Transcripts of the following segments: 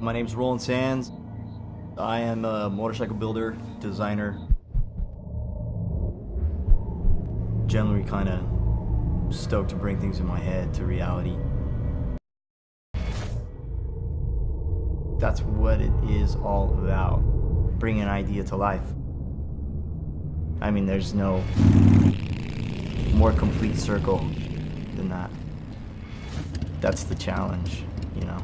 My name's Roland Sands. I am a motorcycle builder, designer. Generally kind of stoked to bring things in my head to reality. That's what it is all about, bringing an idea to life. I mean, there's no more complete circle than that. That's the challenge, you know.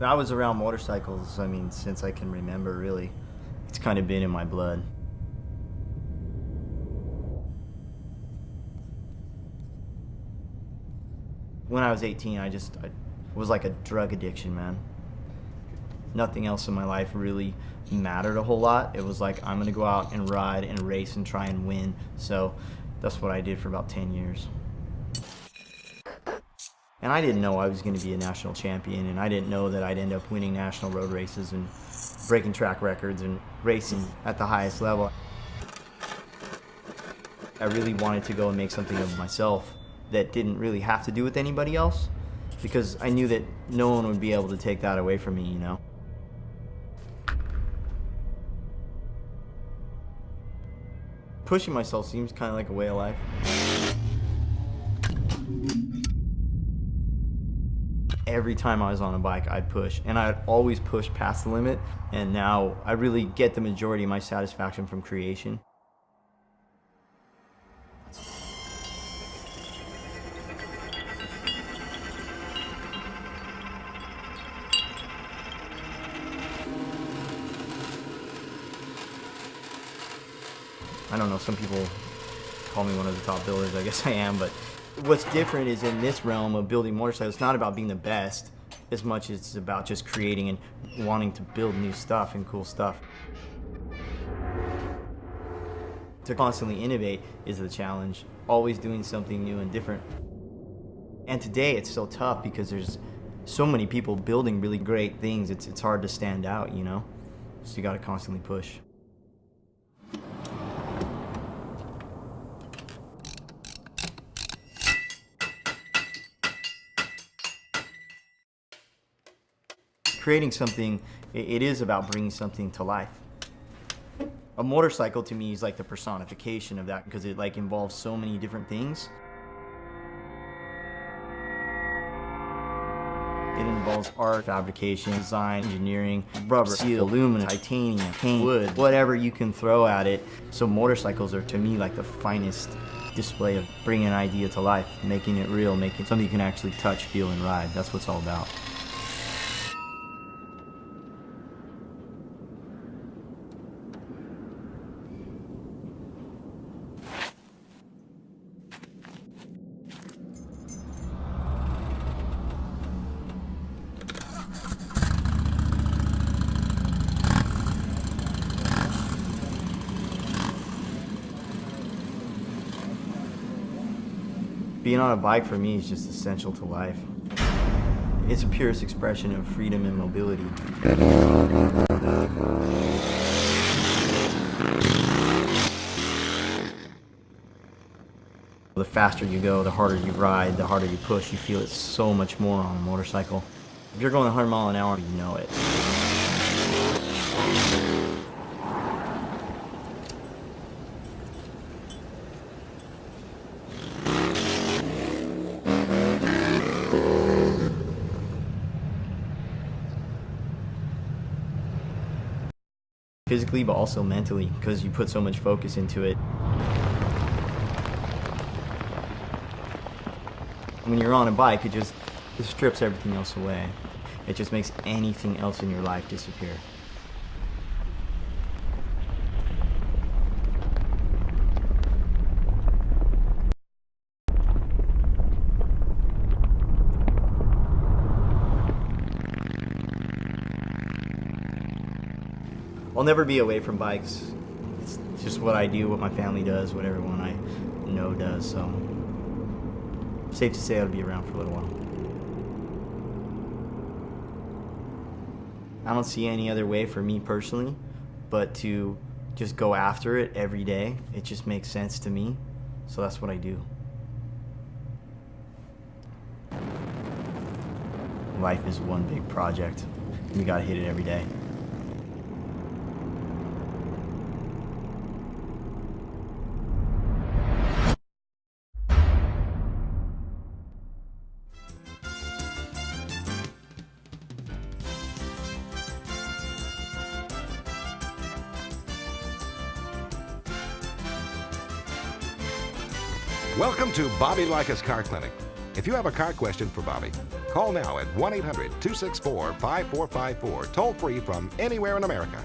I was around motorcycles, I mean, since I can remember, really. It's kind of been in my blood. When I was 18, I was like a drug addiction, man. Nothing else in my life really mattered a whole lot. It was like, I'm gonna go out and ride and race and try and win. So that's what I did for about 10 years. And I didn't know I was going to be a national champion, and I didn't know that I'd end up winning national road races and breaking track records and racing at the highest level. I really wanted to go and make something of myself that didn't really have to do with anybody else, because I knew that no one would be able to take that away from me, you know? Pushing myself seems kind of like a way of life. Every time I was on a bike, I'd push, and I'd always push past the limit, and now I really get the majority of my satisfaction from creation. I don't know, some people call me one of the top builders, I guess I am, but what's different is in this realm of building motorcycles, it's not about being the best as much as it's about just creating and wanting to build new stuff and cool stuff. To constantly innovate is the challenge, always doing something new and different. And today it's so tough because there's so many people building really great things, it's hard to stand out, you know? So you gotta constantly push. Creating something, it is about bringing something to life. A motorcycle to me is like the personification of that, because it like involves so many different things. It involves art, fabrication, design, engineering, rubber, steel, aluminum, titanium, paint, wood, whatever you can throw at it. So motorcycles are to me like the finest display of bringing an idea to life, making it real, making something you can actually touch, feel, and ride. That's what it's all about. Being on a bike for me is just essential to life. It's the purest expression of freedom and mobility. The faster you go, the harder you ride, the harder you push. You feel it so much more on a motorcycle. If you're going 100 miles an hour, you know it. Physically, but also mentally, because you put so much focus into it. When you're on a bike, it strips everything else away. It just makes anything else in your life disappear. I'll never be away from bikes. It's just what I do, what my family does, what everyone I know does. So safe to say I'll be around for a little while. I don't see any other way for me personally but to just go after it every day. It just makes sense to me, so that's what I do. Life is one big project. You gotta hit it every day. Welcome to Bobby Likis Car Clinic. If you have a car question for Bobby, call now at 1-800-264-5454, toll free from anywhere in America.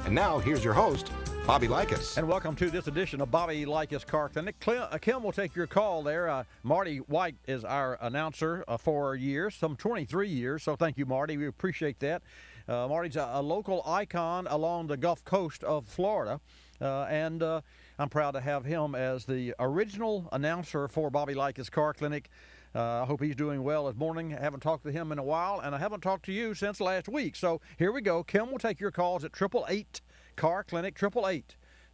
And now, here's your host, Bobby Likis. And welcome to this edition of Bobby Likis Car Clinic. Kim will take your call there. Marty White is our announcer for years, some 23 years, so thank you, Marty. We appreciate that. Marty's a local icon along the Gulf Coast of Florida, and I'm proud to have him as the original announcer for Bobby Likis Car Clinic. I hope he's doing well this morning. I haven't talked to him in a while, and I haven't talked to you since last week. So here we go. Kim will take your calls at 888 Car Clinic,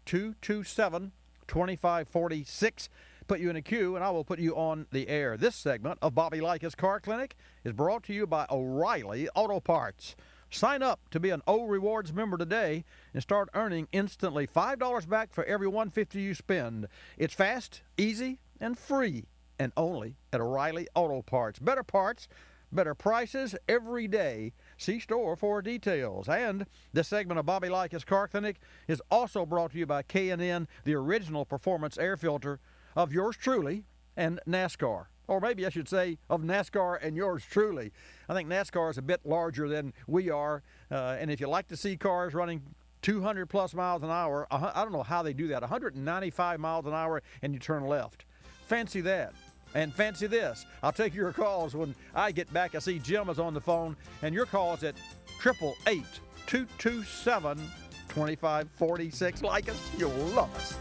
888-227-2546. Put you in a queue, and I will put you on the air. This segment of Bobby Likis Car Clinic is brought to you by O'Reilly Auto Parts. Sign up to be an O Rewards member today and start earning instantly $5 back for every $150 you spend. It's fast, easy, and free, and only at O'Reilly Auto Parts. Better parts, better prices every day. See store for details. And this segment of Bobby Likis Car Clinic is also brought to you by K&N, the original performance air filter of yours truly and NASCAR. Or maybe I should say of NASCAR and yours truly. I think NASCAR is a bit larger than we are. And if you like to see cars running 200 plus miles an hour, I don't know how they do that, 195 miles an hour, and you turn left. Fancy that. And fancy this. I'll take your calls when I get back. I see Jim is on the phone, and your calls at 888-227-2546. Like us, you'll love us.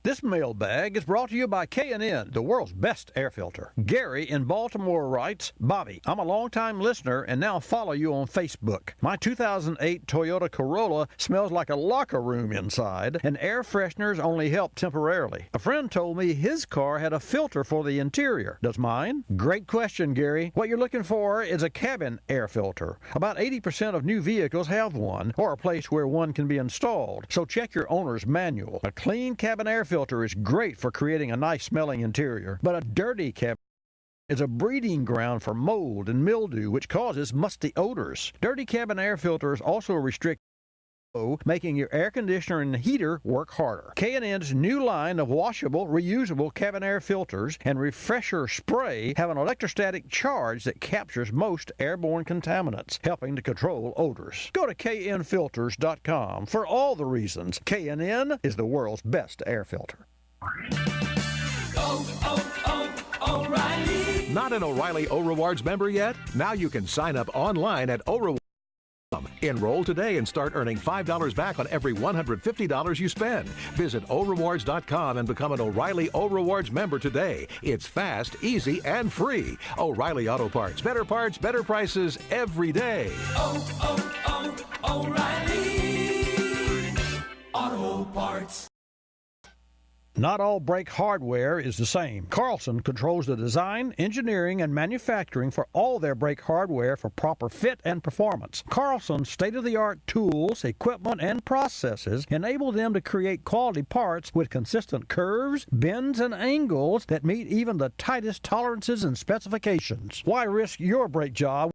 This mailbag is brought to you by K&N, the world's best air filter. Gary in Baltimore writes, Bobby, I'm a longtime listener and now follow you on Facebook. My 2008 Toyota Corolla smells like a locker room inside, and air fresheners only help temporarily. A friend told me his car had a filter for the interior. Does mine? Great question, Gary. What you're looking for is a cabin air filter. About 80% of new vehicles have one, or a place where one can be installed. So check your owner's manual. A clean cabin air filter is great for creating a nice smelling interior, but a dirty cabin is a breeding ground for mold and mildew, which causes musty odors. Dirty cabin air filters also restrict making your air conditioner and heater work harder. K&N's new line of washable, reusable cabin air filters and refresher spray have an electrostatic charge that captures most airborne contaminants, helping to control odors. Go to knfilters.com for all the reasons K&N is the world's best air filter. O'Reilly. Not an O'Reilly O Rewards member yet? Now you can sign up online at O Rewards. Enroll today and start earning $5 back on every $150 you spend. Visit ORewards.com and become an O'Reilly O Rewards member today. It's fast, easy, and free. O'Reilly Auto Parts. Better prices every day. O'Reilly Auto Parts. Not all brake hardware is the same. Carlson controls the design, engineering, and manufacturing for all their brake hardware for proper fit and performance. Carlson's state-of-the-art tools, equipment, and processes enable them to create quality parts with consistent curves, bends, and angles that meet even the tightest tolerances and specifications. Why risk your brake job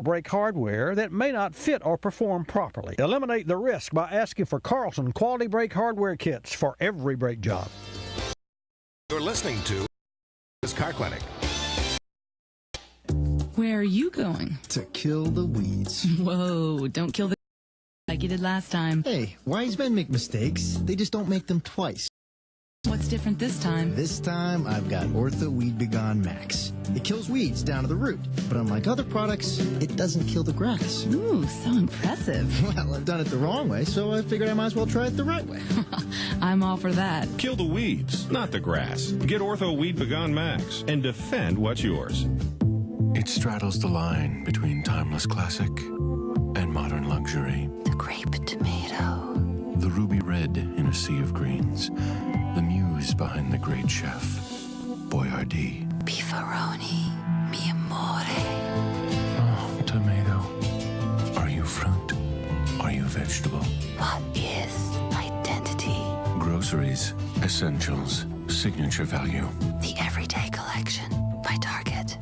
brake hardware that may not fit or perform properly? Eliminate the risk by asking for Carlson quality brake hardware kits for every brake job. You're listening to this Car Clinic. Where are you going? To kill the weeds. Whoa, don't kill the like you did last time. Hey, wise men make mistakes. They just don't make them twice. What's different this time? This time, I've got Ortho Weed Begone Max. It kills weeds down to the root, but unlike other products, it doesn't kill the grass. Ooh, so impressive. Well, I've done it the wrong way, so I figured I might as well try it the right way. I'm all for that. Kill the weeds, not the grass. Get Ortho Weed Begone Max and defend what's yours. It straddles the line between timeless classic and modern luxury. The grape tomato. The ruby red in a sea of greens. The muse behind the great chef, Boyardee. Beefaroni, mi amore. Oh, tomato. Are you fruit? Are you vegetable? What is identity? Groceries, essentials, signature value. The Everyday Collection by Target.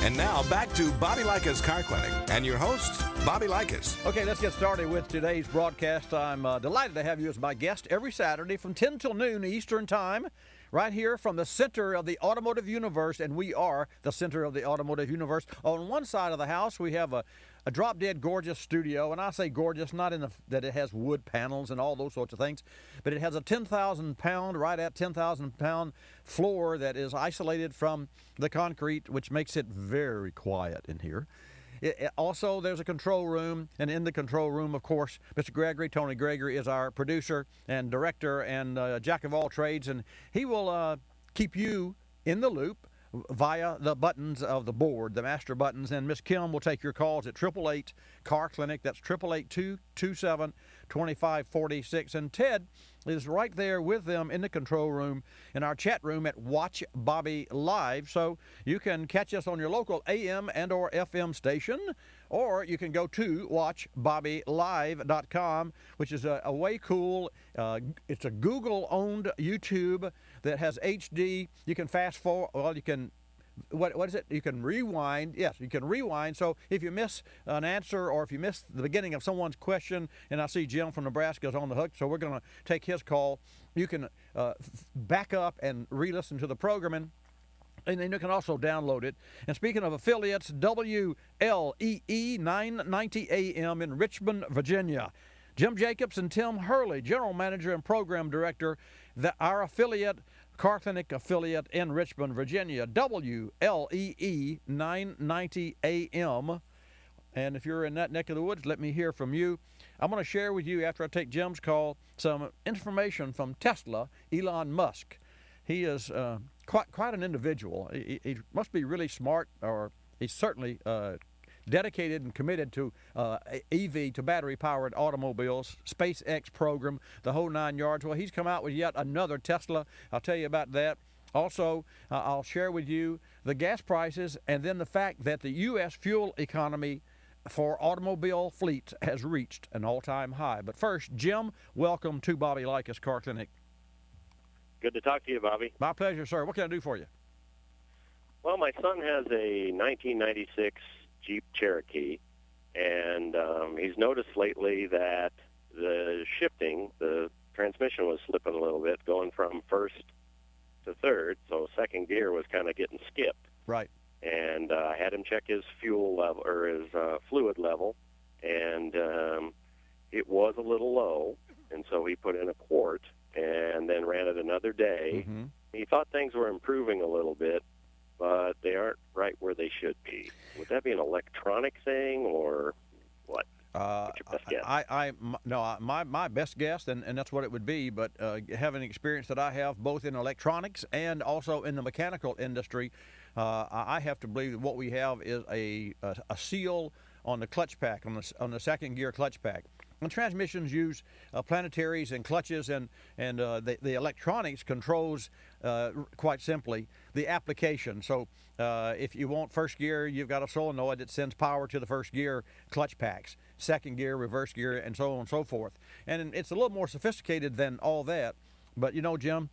And now back to Bobby Likis Car Clinic and your host, Bobby Likis. Okay, let's get started with today's broadcast. I'm delighted to have you as my guest every Saturday from 10 till noon Eastern Time, right here from the center of the automotive universe, and we are the center of the automotive universe. On one side of the house, we have a drop-dead gorgeous studio, and I say gorgeous not in that it has wood panels and all those sorts of things, but it has a 10,000-pound, right at 10,000-pound floor that is isolated from the concrete, which makes it very quiet in here. Also, there's a control room, and in the control room, of course, Mr. Gregory, Tony Gregory, is our producer and director and jack of all trades, and he will keep you in the loop via the buttons of the board, the master buttons, and Miss Kim will take your calls at 888 Car Clinic. That's 888-227-2546, and Ted is right there with them in the control room in our chat room at Watch Bobby Live, so you can catch us on your local AM and or FM station, or you can go to watchbobbylive.com, which is a way cool, it's a Google-owned YouTube that has HD. You can fast forward, well, you can, what is it? You can rewind. Yes, you can rewind. So if you miss an answer or if you miss the beginning of someone's question, and I see Jim from Nebraska is on the hook, so we're going to take his call, you can back up and re-listen to the programming. And then you can also download it. And speaking of affiliates, WLEE 990 AM in Richmond, Virginia. Jim Jacobs and Tim Hurley, General Manager and Program Director, our affiliate, Car Clinic affiliate in Richmond, Virginia, WLEE 990 AM. And if you're in that neck of the woods, let me hear from you. I'm going to share with you, after I take Jim's call, some information from Tesla, Elon Musk. He is quite an individual. He must be really smart, or he's certainly dedicated and committed to EV, to battery-powered automobiles, SpaceX program, the whole 9 yards. Well, he's come out with yet another Tesla. I'll tell you about that. Also, I'll share with you the gas prices and then the fact that the U.S. fuel economy for automobile fleets has reached an all-time high. But first, Jim, welcome to Bobby Likis Car Clinic. Good to talk to you, Bobby. My pleasure, sir. What can I do for you? Well, my son has a 1996 Jeep Cherokee, and he's noticed lately that the shifting, the transmission was slipping a little bit, going from first to third, so second gear was kind of getting skipped. Right. And I had him check his fuel level, or his fluid level, and it was a little low, and so he put in a quart and then ran it another day. Mm-hmm. He thought things were improving a little bit, but they aren't right where they should be. Would that be an electronic thing, or what? What's your best guess? My best guess, and that's what it would be, but having experience that I have both in electronics and also in the mechanical industry, I have to believe that what we have is a seal on the clutch pack, on the second gear clutch pack. And transmissions use planetaries and clutches, and the electronics controls, quite simply, the application. So if you want first gear, you've got a solenoid that sends power to the first gear clutch packs, second gear, reverse gear, and so on and so forth. And it's a little more sophisticated than all that. But, you know, Jim,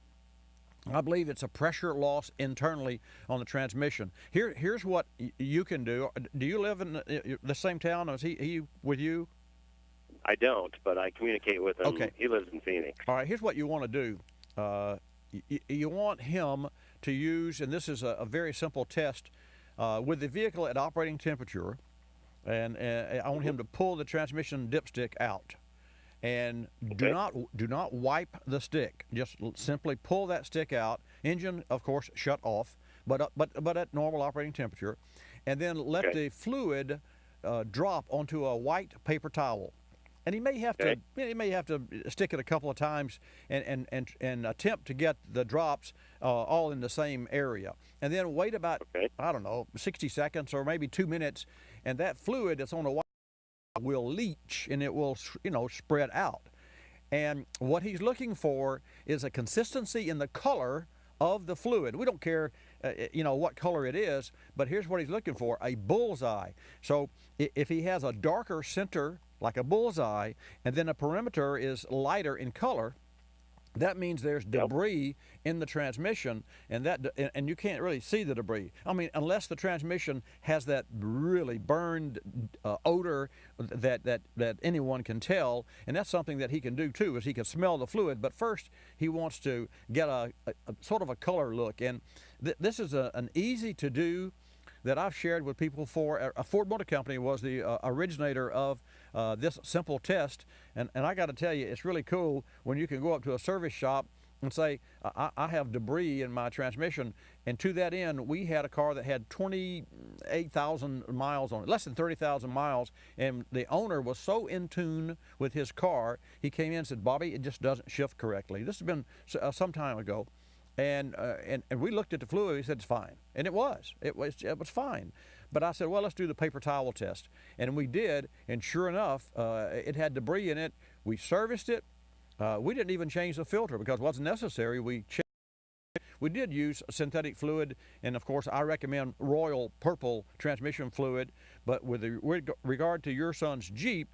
I believe it's a pressure loss internally on the transmission. Here's what you can do. Do you live in the same town? Is he with you? I don't, but I communicate with him. Okay. He lives in Phoenix. All right, here's what you want to do. You want him to use, and this is a very simple test, with the vehicle at operating temperature, and I want him to pull the transmission dipstick out. And do not wipe the stick. Just simply pull that stick out. Engine, of course, shut off, but at normal operating temperature, and then let the fluid drop onto a white paper towel. And he may have to stick it a couple of times and attempt to get the drops all in the same area, and then wait about I don't know 60 seconds or maybe 2 minutes, and that fluid that's on the white will leach and it will spread out. And what he's looking for is a consistency in the color of the fluid. We don't care what color it is, but here's what he's looking for: a bullseye. So if he has a darker center like a bullseye and then a perimeter is lighter in color, that means there's debris in the transmission, and you can't really see the debris. I mean, unless the transmission has that really burned odor that anyone can tell, and that's something that he can do too, is he can smell the fluid. But first, he wants to get a sort of a color look, and this is an easy to do that I've shared with people for. Ford Motor Company was the originator of this simple test, and I got to tell you, it's really cool when you can go up to a service shop and say, I have debris in my transmission, and to that end, we had a car that had 28,000 miles on it, less than 30,000 miles, and the owner was so in tune with his car, he came in and said, Bobby, it just doesn't shift correctly. This has been some time ago. And we looked at the fluid. He said it's fine, and it was fine. But I said, well, let's do the paper towel test, and we did. And sure enough, it had debris in it. We serviced it. We didn't even change the filter because it wasn't necessary. We did use synthetic fluid, and of course, I recommend Royal Purple transmission fluid. But with regard to your son's Jeep,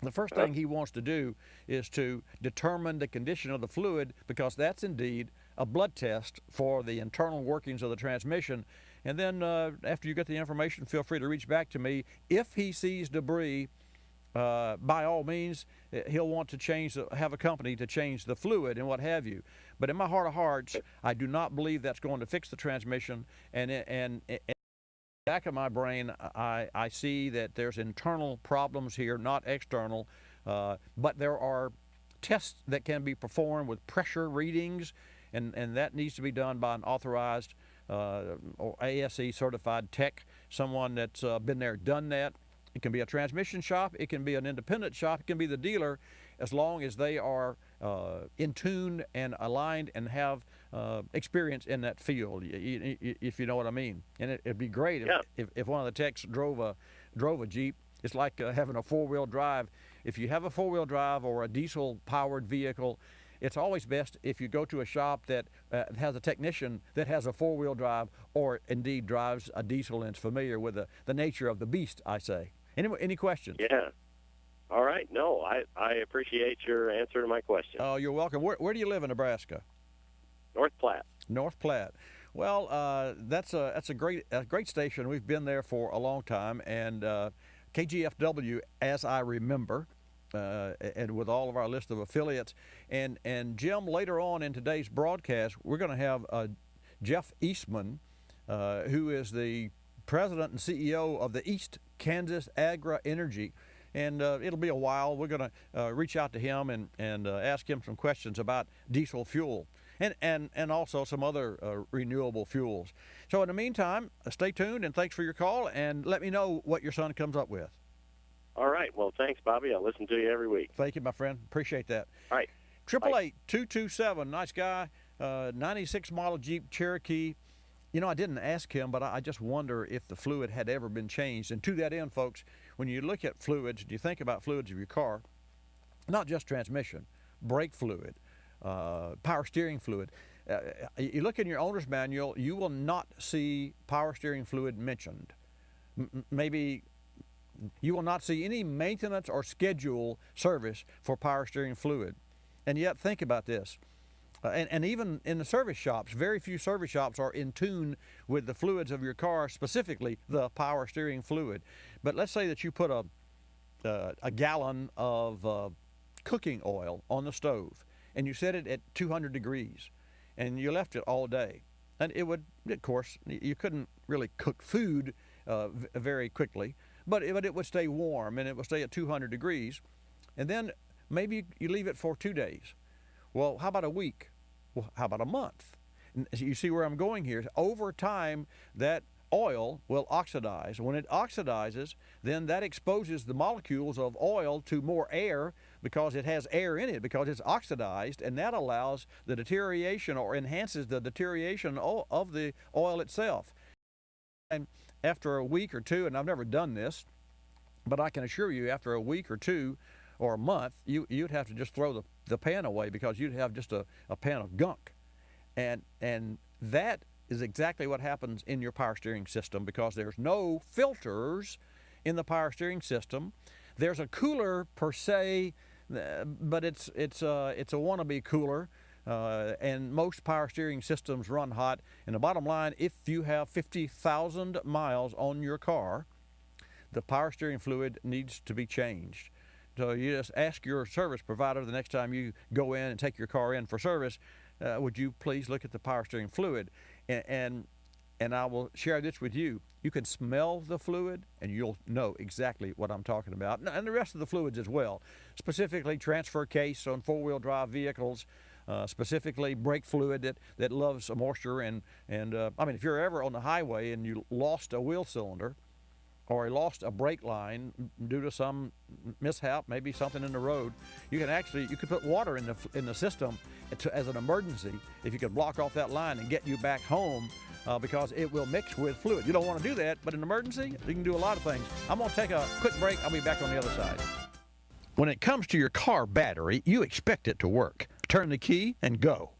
the first thing he wants to do is to determine the condition of the fluid, because that's indeed a blood test for the internal workings of the transmission. And then after you get the information, feel free to reach back to me. If he sees debris, by all means, he'll want to have a company to change the fluid and what have you. But in my heart of hearts, I do not believe that's going to fix the transmission. And in the back of my brain, I see that there's internal problems here, not external. But there are tests that can be performed with pressure readings, and that needs to be done by an authorized or ASE certified tech, someone that's been there, done that. It can be a transmission shop, it can be an independent shop, it can be the dealer, as long as they are in tune and aligned and have experience in that field, if you know what I mean. And it'd be great if one of the techs drove a Jeep. It's like having a four-wheel drive. If you have a four-wheel drive or a diesel-powered vehicle, it's always best if you go to a shop that has a technician that has a four-wheel drive or indeed drives a diesel and is familiar with the nature of the beast, I say. Any questions? Yeah. All right. No, I appreciate your answer to my question. Oh, you're welcome. Where do you live in Nebraska? North Platte. North Platte. Well, that's a great station. We've been there for a long time, and KGFW, as I remember, and with all of our list of affiliates. And Jim, later on in today's broadcast, we're going to have Jeff Eastman, who is the president and CEO of the East Kansas Agra Energy. And it'll be a while. We're going to reach out to him and ask him some questions about diesel fuel and also some other renewable fuels. So in the meantime, stay tuned, and thanks for your call, and let me know what your son comes up with. All right. Well, thanks, Bobby. I'll listen to you every week. Thank you, my friend. Appreciate that. All right. 888-227, nice guy, 96 model Jeep Cherokee. You know, I didn't ask him, but I just wonder if the fluid had ever been changed. And to that end, folks, when you look at fluids, you think about fluids of your car, not just transmission, brake fluid, power steering fluid. You look in your owner's manual, you will not see power steering fluid mentioned. Maybe you will not see any maintenance or schedule service for power steering fluid. And yet, think about this. And even in the service shops, very few service shops are in tune with the fluids of your car, specifically the power steering fluid. But let's say that you put a gallon of cooking oil on the stove, and you set it at 200 degrees, and you left it all day. And it would, of course, you couldn't really cook food very quickly, but it would stay warm, and it would stay at 200 degrees. And then maybe you leave it for 2 days. Well, how about a week? Well, how about a month? And you see where I'm going here. Over time, that oil will oxidize. When it oxidizes, then that exposes the molecules of oil to more air because it has air in it, because it's oxidized, and that allows the deterioration or enhances the deterioration of the oil itself. And after a week or two, and I've never done this, but I can assure you after a week or two or a month, you'd have to just throw the pan away because you'd have just a pan of gunk. And that is exactly what happens in your power steering system, because there's no filters in the power steering system. There's a cooler per se, but it's a wannabe cooler, and most power steering systems run hot. And the bottom line, if you have 50,000 miles on your car, the power steering fluid needs to be changed. So you just ask your service provider the next time you go in and take your car in for service, would you please look at the power steering fluid? And I will share this with you. You can smell the fluid, and you'll know exactly what I'm talking about, and the rest of the fluids as well. Specifically, transfer case on four-wheel drive vehicles, specifically brake fluid that loves moisture. And I mean, if you're ever on the highway and you lost a wheel cylinder, or lost a brake line due to some mishap, maybe something in the road, you could put water in the system as an emergency if you could block off that line and get you back home, because it will mix with fluid. You don't want to do that, but in an emergency, you can do a lot of things. I'm going to take a quick break. I'll be back on the other side. When it comes to your car battery, you expect it to work. Turn the key and go.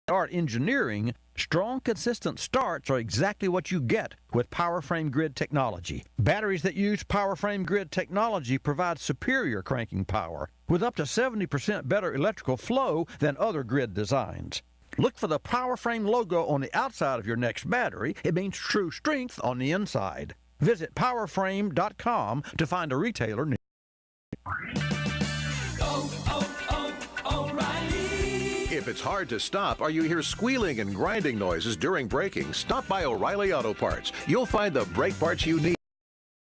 Start engineering, strong, consistent starts are exactly what you get with PowerFrame Grid technology. Batteries that use PowerFrame Grid technology provide superior cranking power with up to 70% better electrical flow than other grid designs. Look for the PowerFrame logo on the outside of your next battery. It means true strength on the inside. Visit powerframe.com to find a retailer near. If it's hard to stop or you hear squealing and grinding noises during braking, stop by O'Reilly Auto Parts. You'll find the brake parts you need.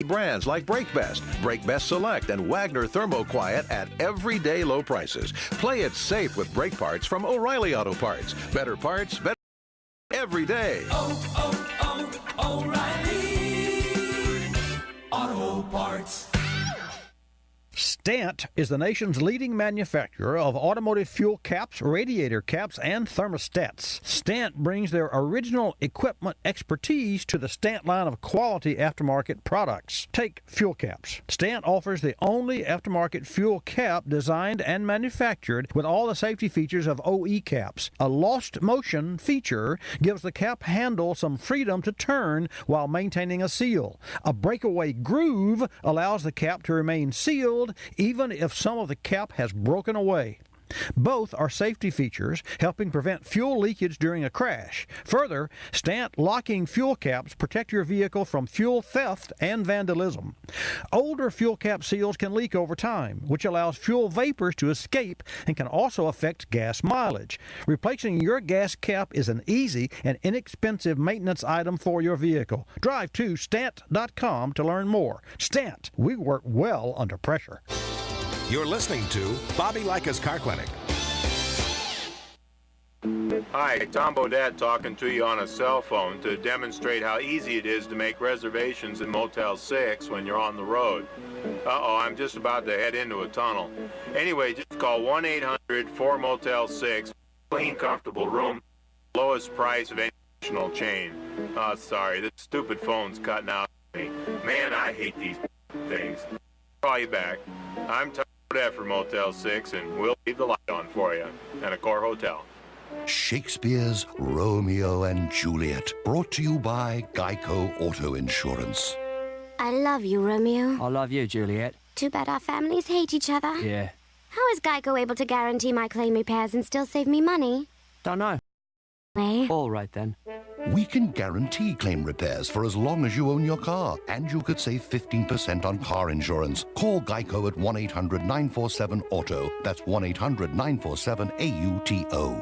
Brands like Brake Best Select, and Wagner Thermo Quiet at everyday low prices. Play it safe with brake parts from O'Reilly Auto Parts. Better parts, better every day. O'Reilly Auto Parts. Stant is the nation's leading manufacturer of automotive fuel caps, radiator caps, and thermostats. Stant brings their original equipment expertise to the Stant line of quality aftermarket products. Take fuel caps. Stant offers the only aftermarket fuel cap designed and manufactured with all the safety features of OE caps. A lost motion feature gives the cap handle some freedom to turn while maintaining a seal. A breakaway groove allows the cap to remain sealed even if some of the cap has broken away. Both are safety features helping prevent fuel leakage during a crash. Further, Stant locking fuel caps protect your vehicle from fuel theft and vandalism. Older fuel cap seals can leak over time, which allows fuel vapors to escape and can also affect gas mileage. Replacing your gas cap is an easy and inexpensive maintenance item for your vehicle. Drive to Stant.com to learn more. Stant, we work well under pressure. You're listening to Bobby Likis Car Clinic. Hi, Tom Bodette talking to you on a cell phone to demonstrate how easy it is to make reservations in Motel 6 when you're on the road. Uh-oh, I'm just about to head into a tunnel. Anyway, just call 1-800-4-MOTEL-6. Clean, comfortable room. Lowest price of any national chain. Oh, sorry, this stupid phone's cutting out me. Man, I hate these things. Call you back. I'm Tom Bodette for Motel 6, and we'll leave the light on for you at Accor Hotel. Shakespeare's Romeo and Juliet, brought to you by Geico Auto Insurance. I love you, Romeo. I love you, Juliet. Too bad our families hate each other. Yeah. How is Geico able to guarantee my claim repairs and still save me money? Don't know. All right, then. We can guarantee claim repairs for as long as you own your car, and you could save 15% on car insurance. Call Geico at 1-800-947-AUTO. That's 1-800-947-AUTO.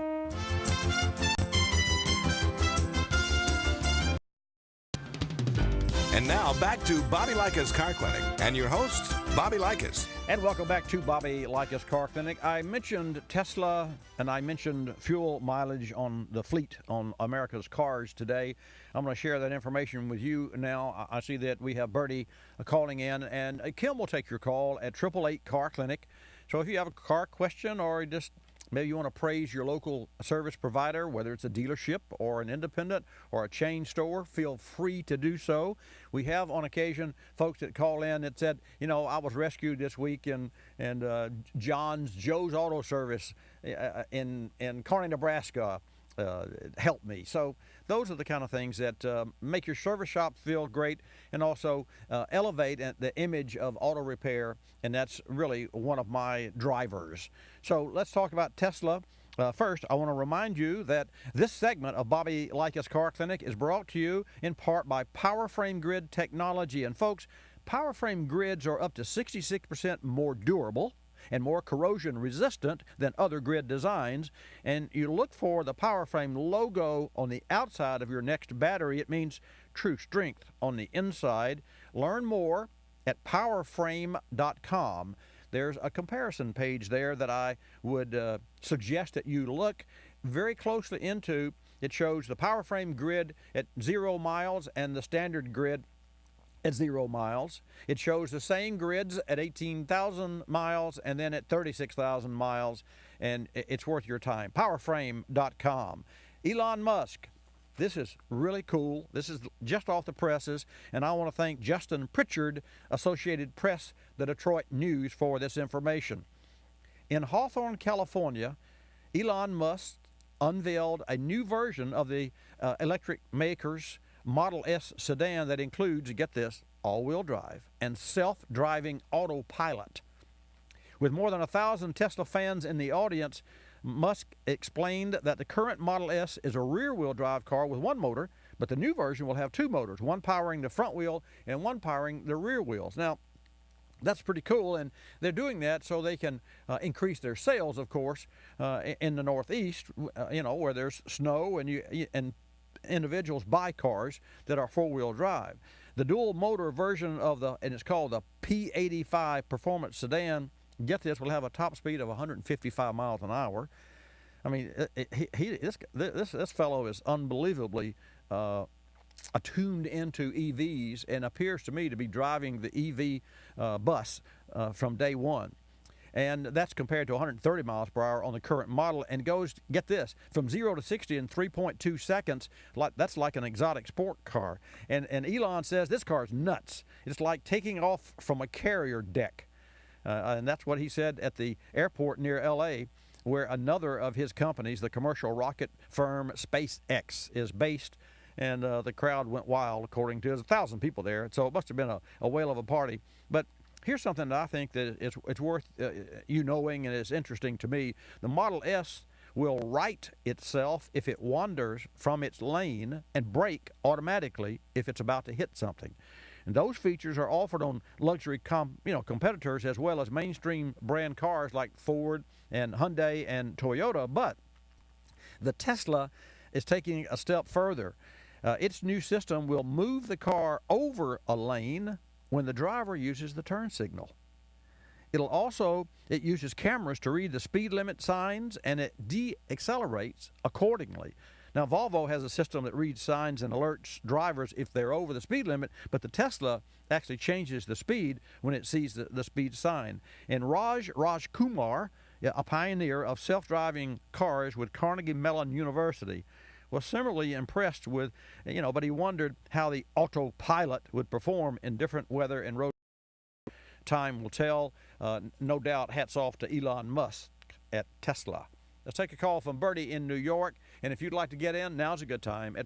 And now back to Bobby Likis Car Clinic and your host, Bobby Likis. And welcome back to Bobby Likis Car Clinic. I mentioned Tesla and I mentioned fuel mileage on the fleet on America's cars today. I'm going to share that information with you now. I see that we have Bertie calling in, and Kim will take your call at 888 Car Clinic. So if you have a car question or just maybe you want to praise your local service provider, whether it's a dealership or an independent or a chain store, feel free to do so. We have on occasion folks that call in that said, you know, I was rescued this week and Joe's Auto Service in Kearney, Nebraska helped me. So those are the kind of things that make your service shop feel great and also elevate the image of auto repair, and that's really one of my drivers. So let's talk about Tesla. First, I want to remind you that this segment of Bobby Likis Car Clinic is brought to you in part by PowerFrame Grid Technology. And folks, PowerFrame grids are up to 66% more durable and more corrosion resistant than other grid designs. And you look for the PowerFrame logo on the outside of your next battery. It means true strength on the inside. Learn more at powerframe.com. There's a comparison page there that I would suggest that you look very closely into. It shows the PowerFrame grid at 0 miles and the standard grid at 0 miles. It shows the same grids at 18,000 miles and then at 36,000 miles, and it's worth your time. Powerframe.com. Elon Musk. This is really cool. This is just off the presses, and I want to thank Justin Pritchard, Associated Press, the Detroit News, for this information. In Hawthorne, California, Elon Musk unveiled a new version of the electric maker's Model S sedan that includes, get this, all-wheel drive and self-driving autopilot. With more than 1,000 Tesla fans in the audience, Musk explained that the current Model S is a rear-wheel drive car with one motor, but the new version will have two motors, one powering the front wheel and one powering the rear wheels. Now, that's pretty cool, and they're doing that so they can increase their sales, of course, in the Northeast, where there's snow and individuals buy cars that are four-wheel drive. The dual motor version and it's called the P85 Performance Sedan, get this, will have a top speed of 155 miles an hour. I mean, this fellow is unbelievably attuned into EVs and appears to me to be driving the EV bus from day one. And that's compared to 130 miles per hour on the current model, and goes, get this, from 0 to 60 in 3.2 seconds. That's like an exotic sport car. And Elon says this car is nuts. It's like taking off from a carrier deck. And that's what he said at the airport near L.A., where another of his companies, the commercial rocket firm SpaceX, is based. And the crowd went wild, according to, there's 1,000 people there. So it must have been a whale of a party. But here's something that I think that it's worth you knowing, and it's interesting to me. The Model S will right itself if it wanders from its lane and brake automatically if it's about to hit something. And those features are offered on luxury competitors as well as mainstream brand cars like Ford and Hyundai and Toyota. But the Tesla is taking a step further. Its new system will move the car over a lane when the driver uses the turn signal. It uses cameras to read the speed limit signs, and it de-accelerates accordingly. Now, Volvo has a system that reads signs and alerts drivers if they're over the speed limit, but the Tesla actually changes the speed when it sees the speed sign. And Raj Kumar, a pioneer of self-driving cars with Carnegie Mellon University, was similarly impressed with, but he wondered how the autopilot would perform in different weather and road. Time will tell. No doubt, hats off to Elon Musk at Tesla. Let's take a call from Bertie in New York. And if you'd like to get in, now's a good time at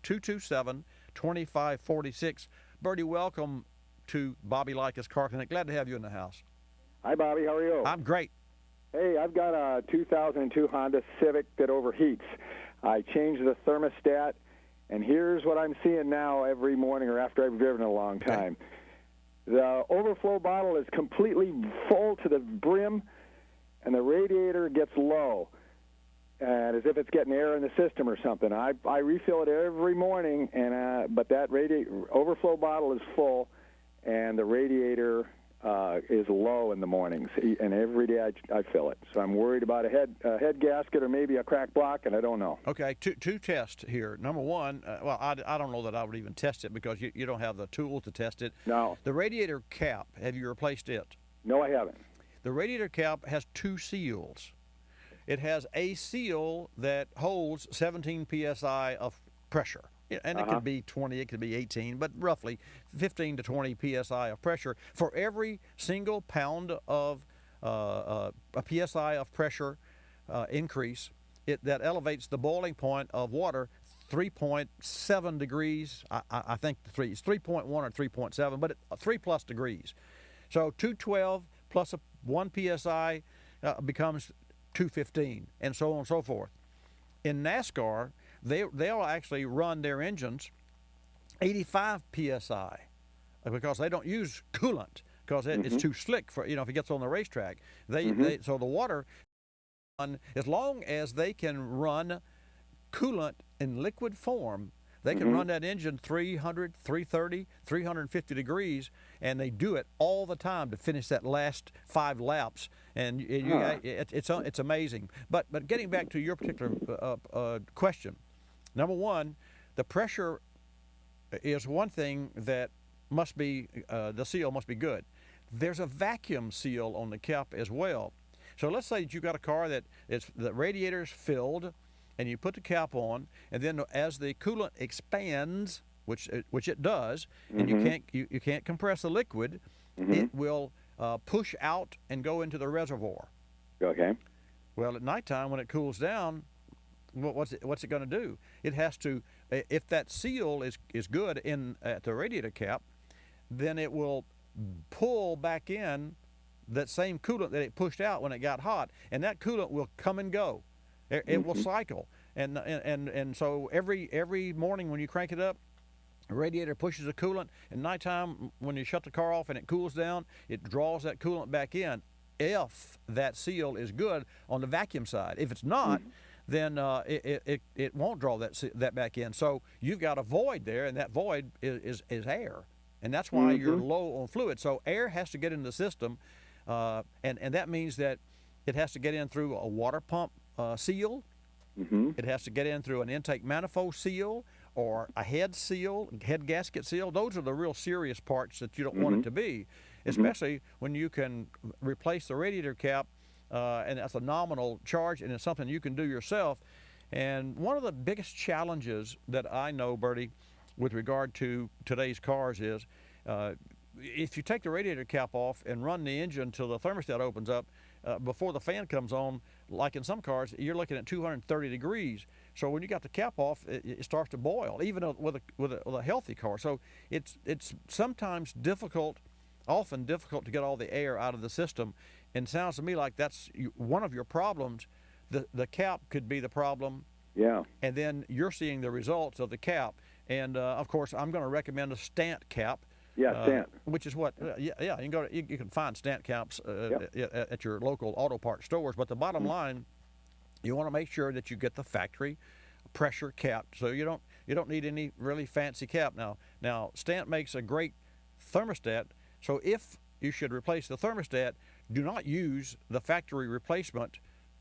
888-227-2546. Bertie, welcome to Bobby Likis Car Clinic. Glad to have you in the house. Hi, Bobby. How are you? I'm great. Hey, I've got a 2002 Honda Civic that overheats. I changed the thermostat, and here's what I'm seeing now every morning or after I've driven a long time. The overflow bottle is completely full to the brim, and the radiator gets low. and as if it's getting air in the system or something. I refill it every morning, and but that overflow bottle is full, and the radiator is low in the mornings, and every day I fill it. So I'm worried about a head gasket or maybe a cracked block, and I don't know. Okay, two tests here. Number one, well, I don't know that I would even test it because you don't have the tools to test it. No. The radiator cap, have you replaced it? No, I haven't. The radiator cap has two seals. It has a seal that holds 17 psi of pressure. And it could be 20, it could be 18, but roughly 15 to 20 psi of pressure. For every single pound of a psi of pressure increase, that elevates the boiling point of water 3.7 degrees. I think it's 3.1 or 3.7, but 3+ degrees. So 212 plus 1 psi becomes 215, and so on and so forth. In NASCAR, they'll actually run their engines 85 psi because they don't use coolant because it's too slick for, if it gets on the racetrack. So the water, as long as they can run coolant in liquid form, they can run that engine 300, 330, 350 degrees, and they do it all the time to finish that last 5 laps. And it's amazing. But getting back to your particular question, number one, the pressure is one thing that must be, the seal must be good. There's a vacuum seal on the cap as well. So let's say that you've got a car that the radiator's filled, and you put the cap on, and then as the coolant expands, which it does, and you can't compress the liquid, it will push out and go into the reservoir. Okay. Well, at nighttime when it cools down, what's it going to do? It has to, if that seal is good at the radiator cap, then it will pull back in that same coolant that it pushed out when it got hot, and that coolant will come and go. It will cycle, and so every morning when you crank it up, the radiator pushes the coolant. At nighttime, when you shut the car off and it cools down, it draws that coolant back in. If that seal is good on the vacuum side, if it's not, then it won't draw that back in. So you've got a void there, and that void is air, and that's why you're low on fluid. So air has to get into the system, and that means that it has to get in through a water pump seal. It has to get in through an intake manifold seal or a head gasket seal. Those are the real serious parts that you don't want it to be, especially when you can replace the radiator cap, and that's a nominal charge, and it's something you can do yourself. And one of the biggest challenges that I know, Bertie, with regard to today's cars is if you take the radiator cap off and run the engine till the thermostat opens up, before the fan comes on, like in some cars, you're looking at 230 degrees. So when you got the cap off, it starts to boil, even with a healthy car. So it's sometimes often difficult to get all the air out of the system. And it sounds to me like that's one of your problems. The cap could be the problem. Yeah. And then you're seeing the results of the cap. And of course, I'm going to recommend a Stant cap. Yeah, Stant. Which is what? You can find Stant caps at your local auto parts stores. But the bottom line, you want to make sure that you get the factory pressure cap. So you don't need any really fancy cap. Now Stant makes a great thermostat. So if you should replace the thermostat, do not use the factory replacement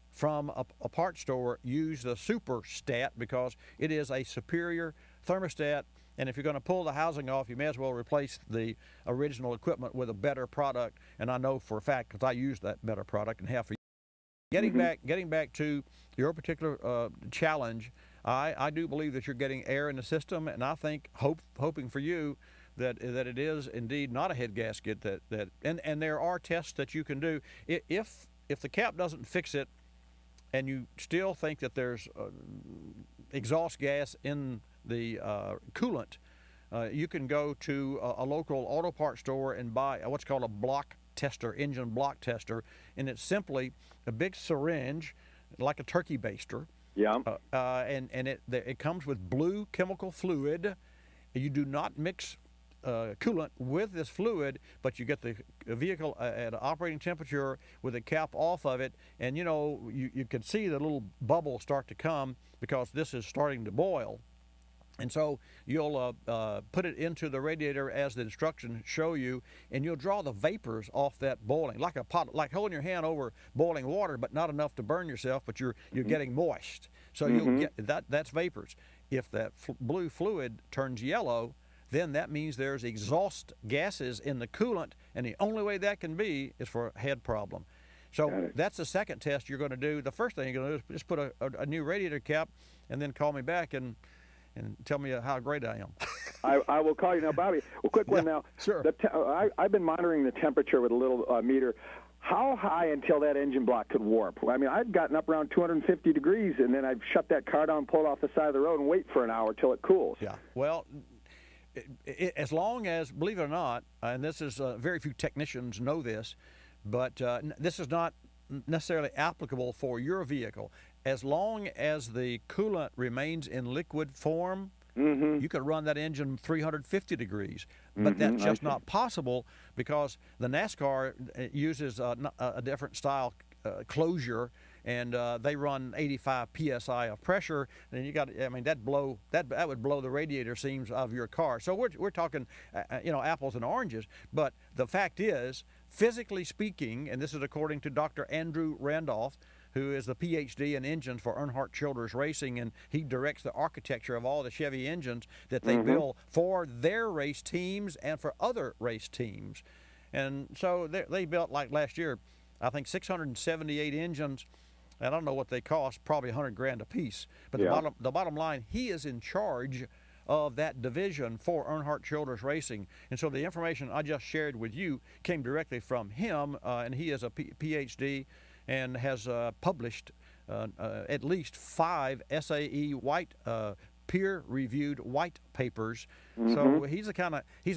from a parts store. Use the Super Stat because it is a superior thermostat. And if you're going to pull the housing off, you may as well replace the original equipment with a better product. And I know for a fact because I use that better product and have for years. Getting back to your particular challenge, I do believe that you're getting air in the system, and I think hoping for you that it is indeed not a head gasket. And there are tests that you can do if the cap doesn't fix it, and you still think that there's exhaust gas in the coolant, you can go to a local auto parts store and buy what's called a block tester, engine block tester, and it's simply a big syringe like a turkey baster. Yeah. And it comes with blue chemical fluid. You do not mix coolant with this fluid, but you get the vehicle at an operating temperature with the cap off of it, and you can see the little bubbles start to come because this is starting to boil. And so you'll put it into the radiator as the instructions show you, and you'll draw the vapors off that boiling, like a pot, like holding your hand over boiling water, but not enough to burn yourself, but you're getting moist. So you'll get that's vapors. If that blue fluid turns yellow, then that means there's exhaust gases in the coolant, and the only way that can be is for a head problem. So that's the second test you're going to do. The first thing you're going to do is just put a new radiator cap, and then call me back and tell me how great I am. I will call you now, Bobby. Well, quick one now. Sure. I've been monitoring the temperature with a little meter. How high until that engine block could warp? I mean, I've gotten up around 250 degrees, and then I've shut that car down, pulled off the side of the road, and wait for an hour till it cools. Yeah. Well, as long as, believe it or not, and this is very few technicians know this, but this is not necessarily applicable for your vehicle. As long as the coolant remains in liquid form, you could run that engine 350 degrees. But that's just not possible because the NASCAR uses a different style closure, and they run 85 psi of pressure, and you got, I mean, that would blow the radiator seams of your car. So we're talking, apples and oranges. But the fact is, physically speaking, and this is according to Dr. Andrew Randolph, who is the PhD in engines for Earnhardt Childers Racing, and he directs the architecture of all the Chevy engines that they build for their race teams and for other race teams. And so they built, like last year, I think 678 engines. I don't know what they cost, probably $100,000 a piece. But the bottom line, he is in charge of that division for Earnhardt Childers Racing. And so the information I just shared with you came directly from him, and he is a PhD and has published at least 5 SAE white peer-reviewed white papers. So he's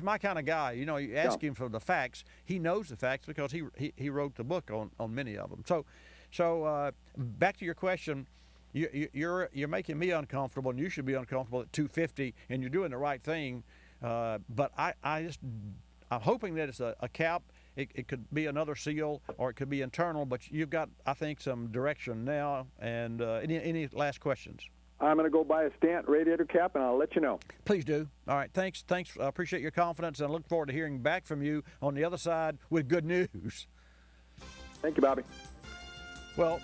my kind of guy. You ask him for the facts. He knows the facts because he wrote the book on many of them. So back to your question, you're making me uncomfortable, and you should be uncomfortable at 250, and you're doing the right thing. But I'm hoping that it's a cap. It could be another seal, or it could be internal, but you've got, I think, some direction now. And any last questions? I'm going to go buy a Stant radiator cap, and I'll let you know. Please do. All right, thanks. I appreciate your confidence, and I look forward to hearing back from you on the other side with good news. Thank you, Bobby. Well,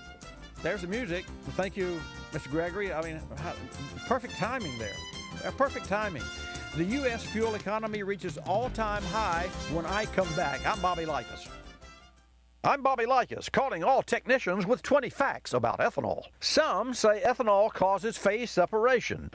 there's the music. Thank you, Mr. Gregory. I mean, perfect timing there. Perfect timing. The U.S. fuel economy reaches all-time high when I come back. I'm Bobby Likis. I'm Bobby Likis, calling all technicians with 20 facts about ethanol. Some say ethanol causes phase separation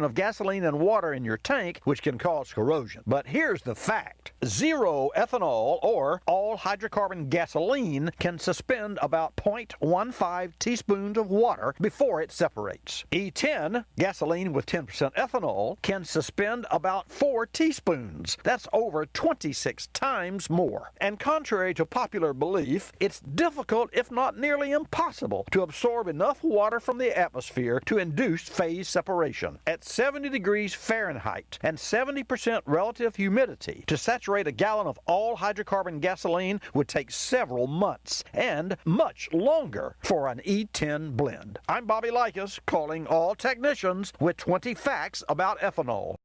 of gasoline and water in your tank, which can cause corrosion. But here's the fact. Zero ethanol, or all hydrocarbon gasoline, can suspend about 0.15 teaspoons of water before it separates. E10, gasoline with 10% ethanol, can suspend about 4 teaspoons. That's over 26 times more. And contrary to popular belief, it's difficult, if not nearly impossible, to absorb enough water from the atmosphere to induce phase separation. At 70 degrees Fahrenheit and 70% relative humidity, to saturate a gallon of all hydrocarbon gasoline would take several months, and much longer for an E10 blend. I'm Bobby Likis, calling all technicians with 20 facts about ethanol.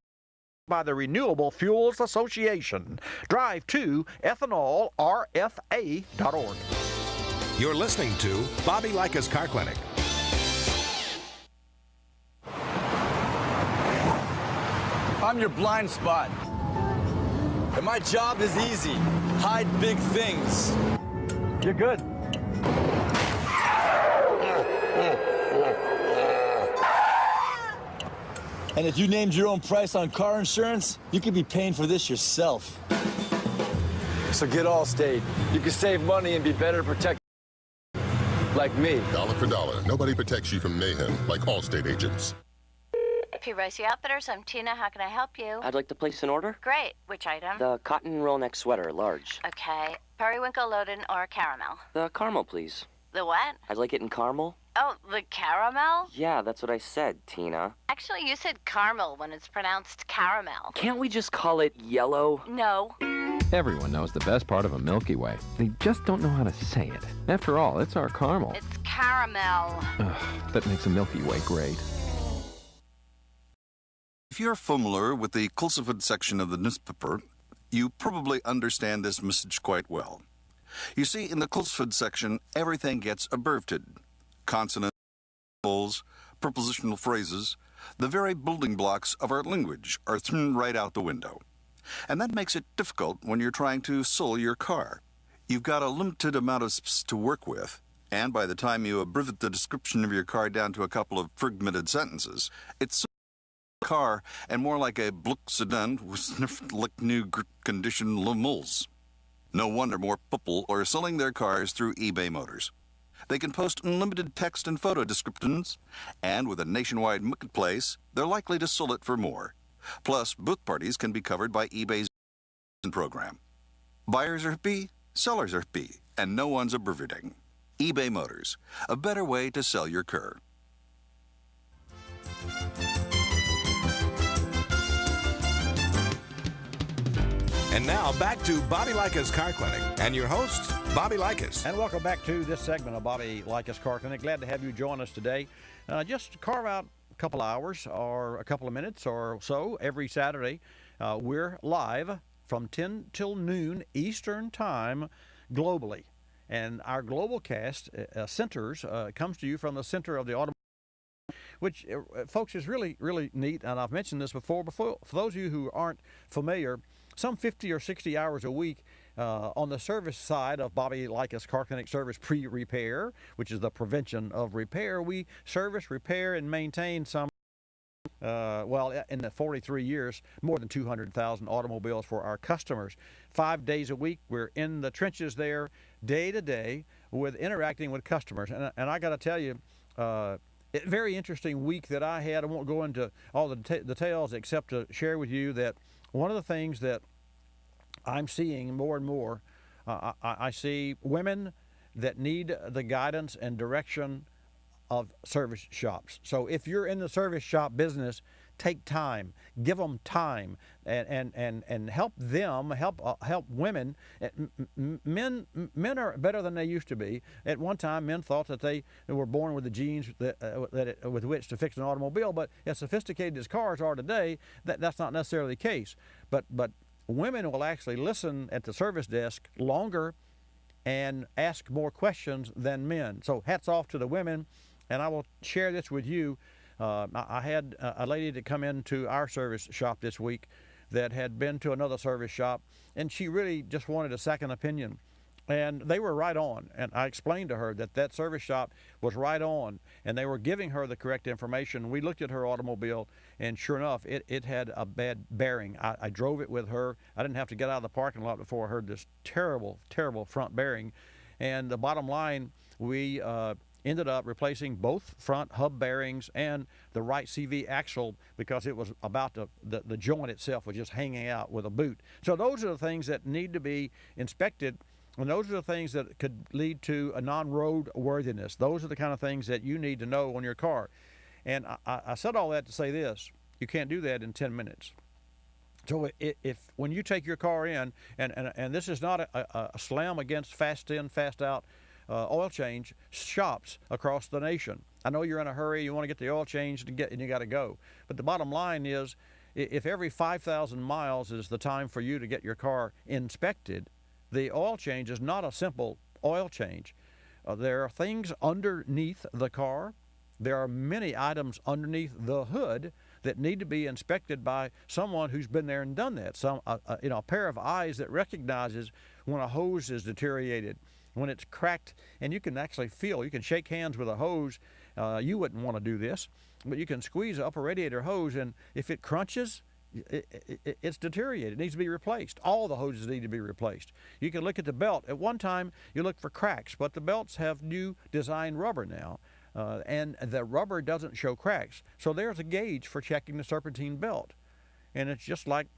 By the Renewable Fuels Association. Drive to ethanolrfa.org. You're listening to Bobby Likis Car Clinic. I'm your blind spot. And my job is easy. Hide big things. You're good. And if you named your own price on car insurance, you could be paying for this yourself. So get Allstate. You can save money and be better protected. Like me. Dollar for dollar. Nobody protects you from mayhem like Allstate agents. P-Ricey Outfitters, I'm Tina. How can I help you? I'd like to place an order. Great. Which item? The cotton roll neck sweater, large. Okay. Periwinkle, Loden, or caramel? The caramel, please. The what? I'd like it in caramel. Oh, the caramel? Yeah, that's what I said, Tina. Actually, you said caramel when it's pronounced caramel. Can't we just call it yellow? No. Everyone knows the best part of a Milky Way. They just don't know how to say it. After all, it's our caramel. It's caramel. Ugh, that makes a Milky Way great. If you're familiar with the Kulseford section of the newspaper, you probably understand this message quite well. You see, in the Kulseford section, everything gets abbreviated. Consonants, symbols, prepositional phrases, the very building blocks of our language are thrown right out the window. And that makes it difficult when you're trying to sell your car. You've got a limited amount of space to work with, and by the time you abbreviate the description of your car down to a couple of fragmented sentences, it's a car and more like a Bluck sedan with sniffed like new condition limos. No wonder more people are selling their cars through eBay Motors. They can post unlimited text and photo descriptions, and with a nationwide marketplace, they're likely to sell it for more. Plus, both parties can be covered by eBay's program. Buyers are happy, sellers are happy, and no one's abbreviating. eBay Motors, a better way to sell your car. And now back to Bobby Likis Car Clinic and your host, Bobby Likis. And welcome back to this segment of Bobby Likis Car Clinic. Glad to have you join us today. Just carve out a couple hours or a couple of minutes or so every Saturday. We're live from 10 till noon Eastern Time globally. And our global cast comes to you from the center of the automotive, which, folks, is really, really neat. And I've mentioned this before. For those of you who aren't familiar, some 50 or 60 hours a week on the service side of Bobby Likis Car Clinic Service Pre-Repair, which is the prevention of repair. We service, repair, and maintain some, in the 43 years, more than 200,000 automobiles for our customers. 5 days a week, we're in the trenches there, day to day, with interacting with customers. And I got to tell you, very interesting week that I had. I won't go into all the details except to share with you that one of the things that I'm seeing more and more, I see women that need the guidance and direction of service shops. So if you're in the service shop business, take time, give them time, and help them, help women. Men are better than they used to be. At one time, men thought that they were born with the genes with which to fix an automobile, but as sophisticated as cars are today, that's not necessarily the case. But women will actually listen at the service desk longer and ask more questions than men. So hats off to the women, and I will share this with you. I had a lady that come into our service shop this week that had been to another service shop, and she really just wanted a second opinion. And they were right on. And I explained to her that service shop was right on, and they were giving her the correct information. We looked at her automobile, and sure enough, it had a bad bearing. I drove it with her. I didn't have to get out of the parking lot before I heard this terrible, terrible front bearing. And the bottom line, we ended up replacing both front hub bearings and the right CV axle because it was about the joint itself was just hanging out with a boot. So those are the things that need to be inspected, and those are the things that could lead to a non-road worthiness. Those are the kind of things that you need to know on your car. And I said all that to say this: you can't do that in 10 minutes. So if when you take your car in, and this is not a slam against fast in, fast out oil change shops across the nation. I know you're in a hurry, you want to get the oil changed and you got to go. But the bottom line is, if every 5,000 miles is the time for you to get your car inspected, the oil change is not a simple oil change. There are things underneath the car. There are many items underneath the hood that need to be inspected by someone who's been there and done that. A pair of eyes that recognizes when a hose is deteriorated, when it's cracked, and you can actually feel, you can shake hands with a hose. You wouldn't want to do this, but you can squeeze the upper radiator hose, and if it crunches, it's deteriorated. It needs to be replaced. All the hoses need to be replaced. You can look at the belt. At one time, you look for cracks, but the belts have new design rubber now, and the rubber doesn't show cracks. So there's a gauge for checking the serpentine belt, and it's just like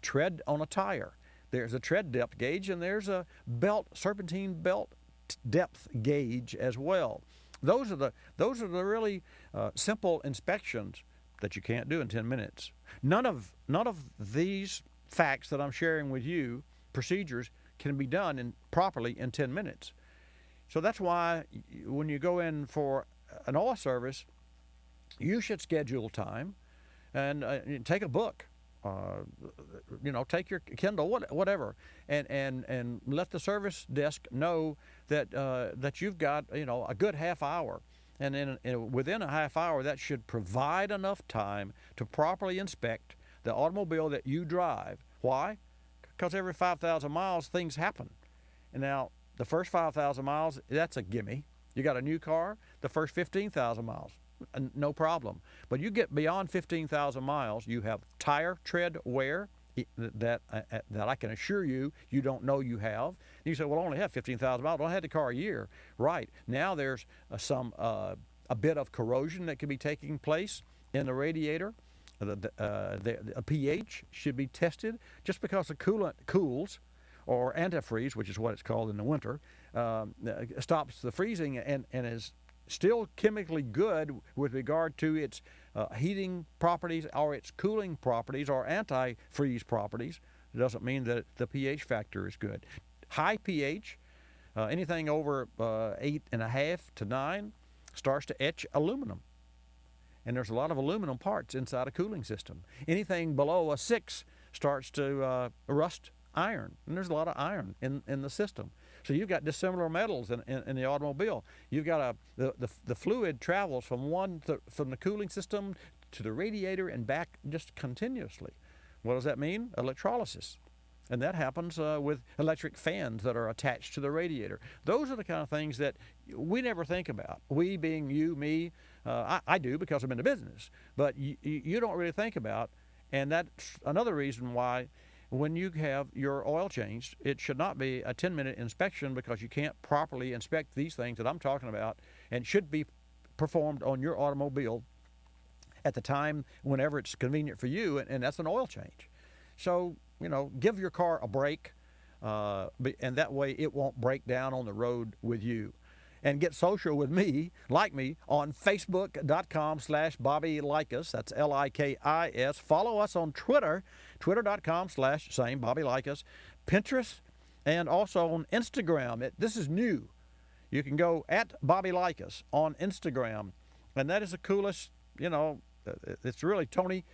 tread on a tire. There's a tread depth gauge, and there's a serpentine belt depth gauge as well. Those are the really simple inspections that you can't do in 10 minutes. None of these facts that I'm sharing with you, procedures, can be done properly in 10 minutes. So that's why when you go in for an oil service, you should schedule time and take a book. Take your Kindle, whatever, and let the service desk know that you've got a good half hour, and then within a half hour that should provide enough time to properly inspect the automobile that you drive. Why? Because every 5,000 miles things happen, and now the first 5,000 miles, that's a gimme. You got a new car, the first 15,000 miles. No problem. But you get beyond 15,000 miles, you have tire tread wear that I can assure you don't know you have. And you say, well, I only have 15,000 miles. Well, I had the car a year. Right. Now there's a bit of corrosion that could be taking place in the radiator. The pH should be tested. Just because the coolant cools, or antifreeze, which is what it's called in the winter, stops the freezing and is still chemically good with regard to its heating properties or its cooling properties or anti-freeze properties. It doesn't mean that the pH factor is good. High pH, anything over 8.5 to 9, starts to etch aluminum. And there's a lot of aluminum parts inside a cooling system. Anything below a 6 starts to rust iron, and there's a lot of iron in the system. So you've got dissimilar metals in the automobile. You've got the fluid travels from the cooling system to the radiator and back just continuously. What does that mean? Electrolysis. And that happens with electric fans that are attached to the radiator. Those are the kind of things that we never think about. We being you, me, I do because I'm in the business, but you don't really think about. And that's another reason why when you have your oil changed, it should not be a 10-minute inspection, because you can't properly inspect these things that I'm talking about, and should be performed on your automobile at the time whenever it's convenient for you, and that's an oil change. So, give your car a break, and that way it won't break down on the road with you. And get social with me, like me, on Facebook.com/Bobby Likis. That's Likis. Follow us on Twitter, Twitter.com/same Bobby Likis. Pinterest, and also on Instagram. This is new. You can go at Bobby Likis on Instagram, and that is the coolest. It's really Tony.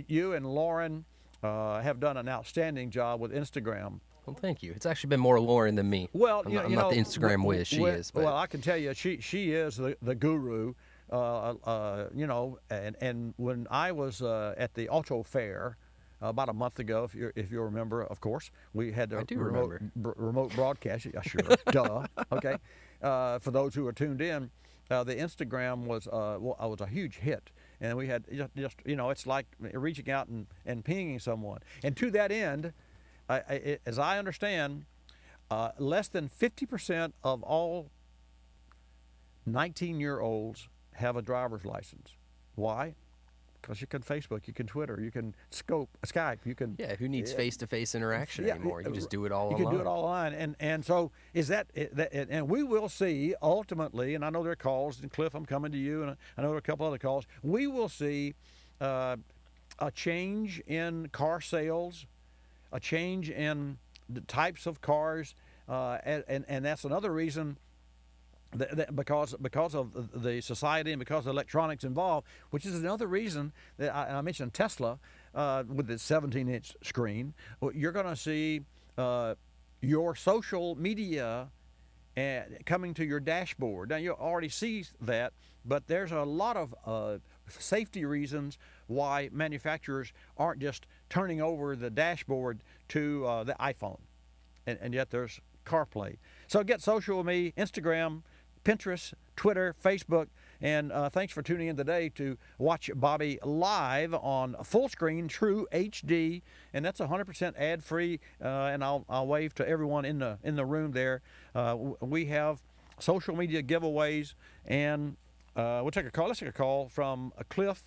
You and Lauren have done an outstanding job with Instagram. Well, thank you. It's actually been more Lauren than me. Well, I'm not the Instagram whiz. She is. But. Well, I can tell you, she is the guru. And when I was at the auto fair about a month ago, if you remember, of course, we had a remote broadcast. Yeah, sure, duh. Okay. For those who are tuned in, the Instagram was a huge hit. And we had just it's like reaching out and pinging someone. And to that end, as I understand, less than 50% of all 19-year-olds have a driver's license. Why? Because you can Facebook, you can Twitter, you can Skype, you can... Yeah, who needs face-to-face interaction anymore? You just do it all online. You can do it all online. And so is that... And we will see, ultimately, and I know there are calls, and Cliff, I'm coming to you, and I know there are a couple other calls, we will see a change in car sales, a change in the types of cars, and that's another reason because of the society and because of electronics involved, which is another reason that I mentioned Tesla with the 17-inch screen. You're going to see your social media coming to your dashboard. Now, you already see that, but there's a lot of safety reasons why manufacturers aren't just turning over the dashboard to the iPhone, and yet there's CarPlay. So get social with me, Instagram, Pinterest, Twitter, Facebook, and thanks for tuning in today to watch Bobby live on full screen, true HD, and that's 100% ad-free. And I'll wave to everyone in the room there. We have social media giveaways, and we'll take a call. Let's take a call from Cliff.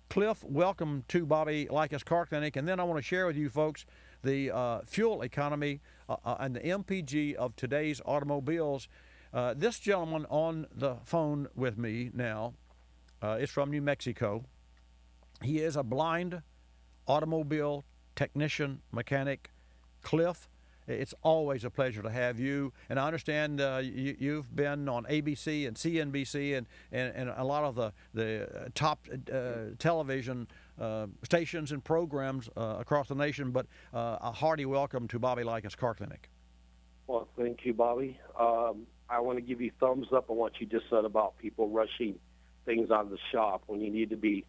Cliff, welcome to Bobby Likis Car Clinic, and then I want to share with you folks the fuel economy and the MPG of today's automobiles. This gentleman on the phone with me now is from New Mexico. He is a blind automobile technician, mechanic. Cliff, it's always a pleasure to have you. And I understand you've been on ABC and CNBC and a lot of the top television stations and programs across the nation. But a hearty welcome to Bobby Likis Car Clinic. Well, thank you, Bobby. I want to give you thumbs up on what you just said about people rushing things out of the shop when you need to be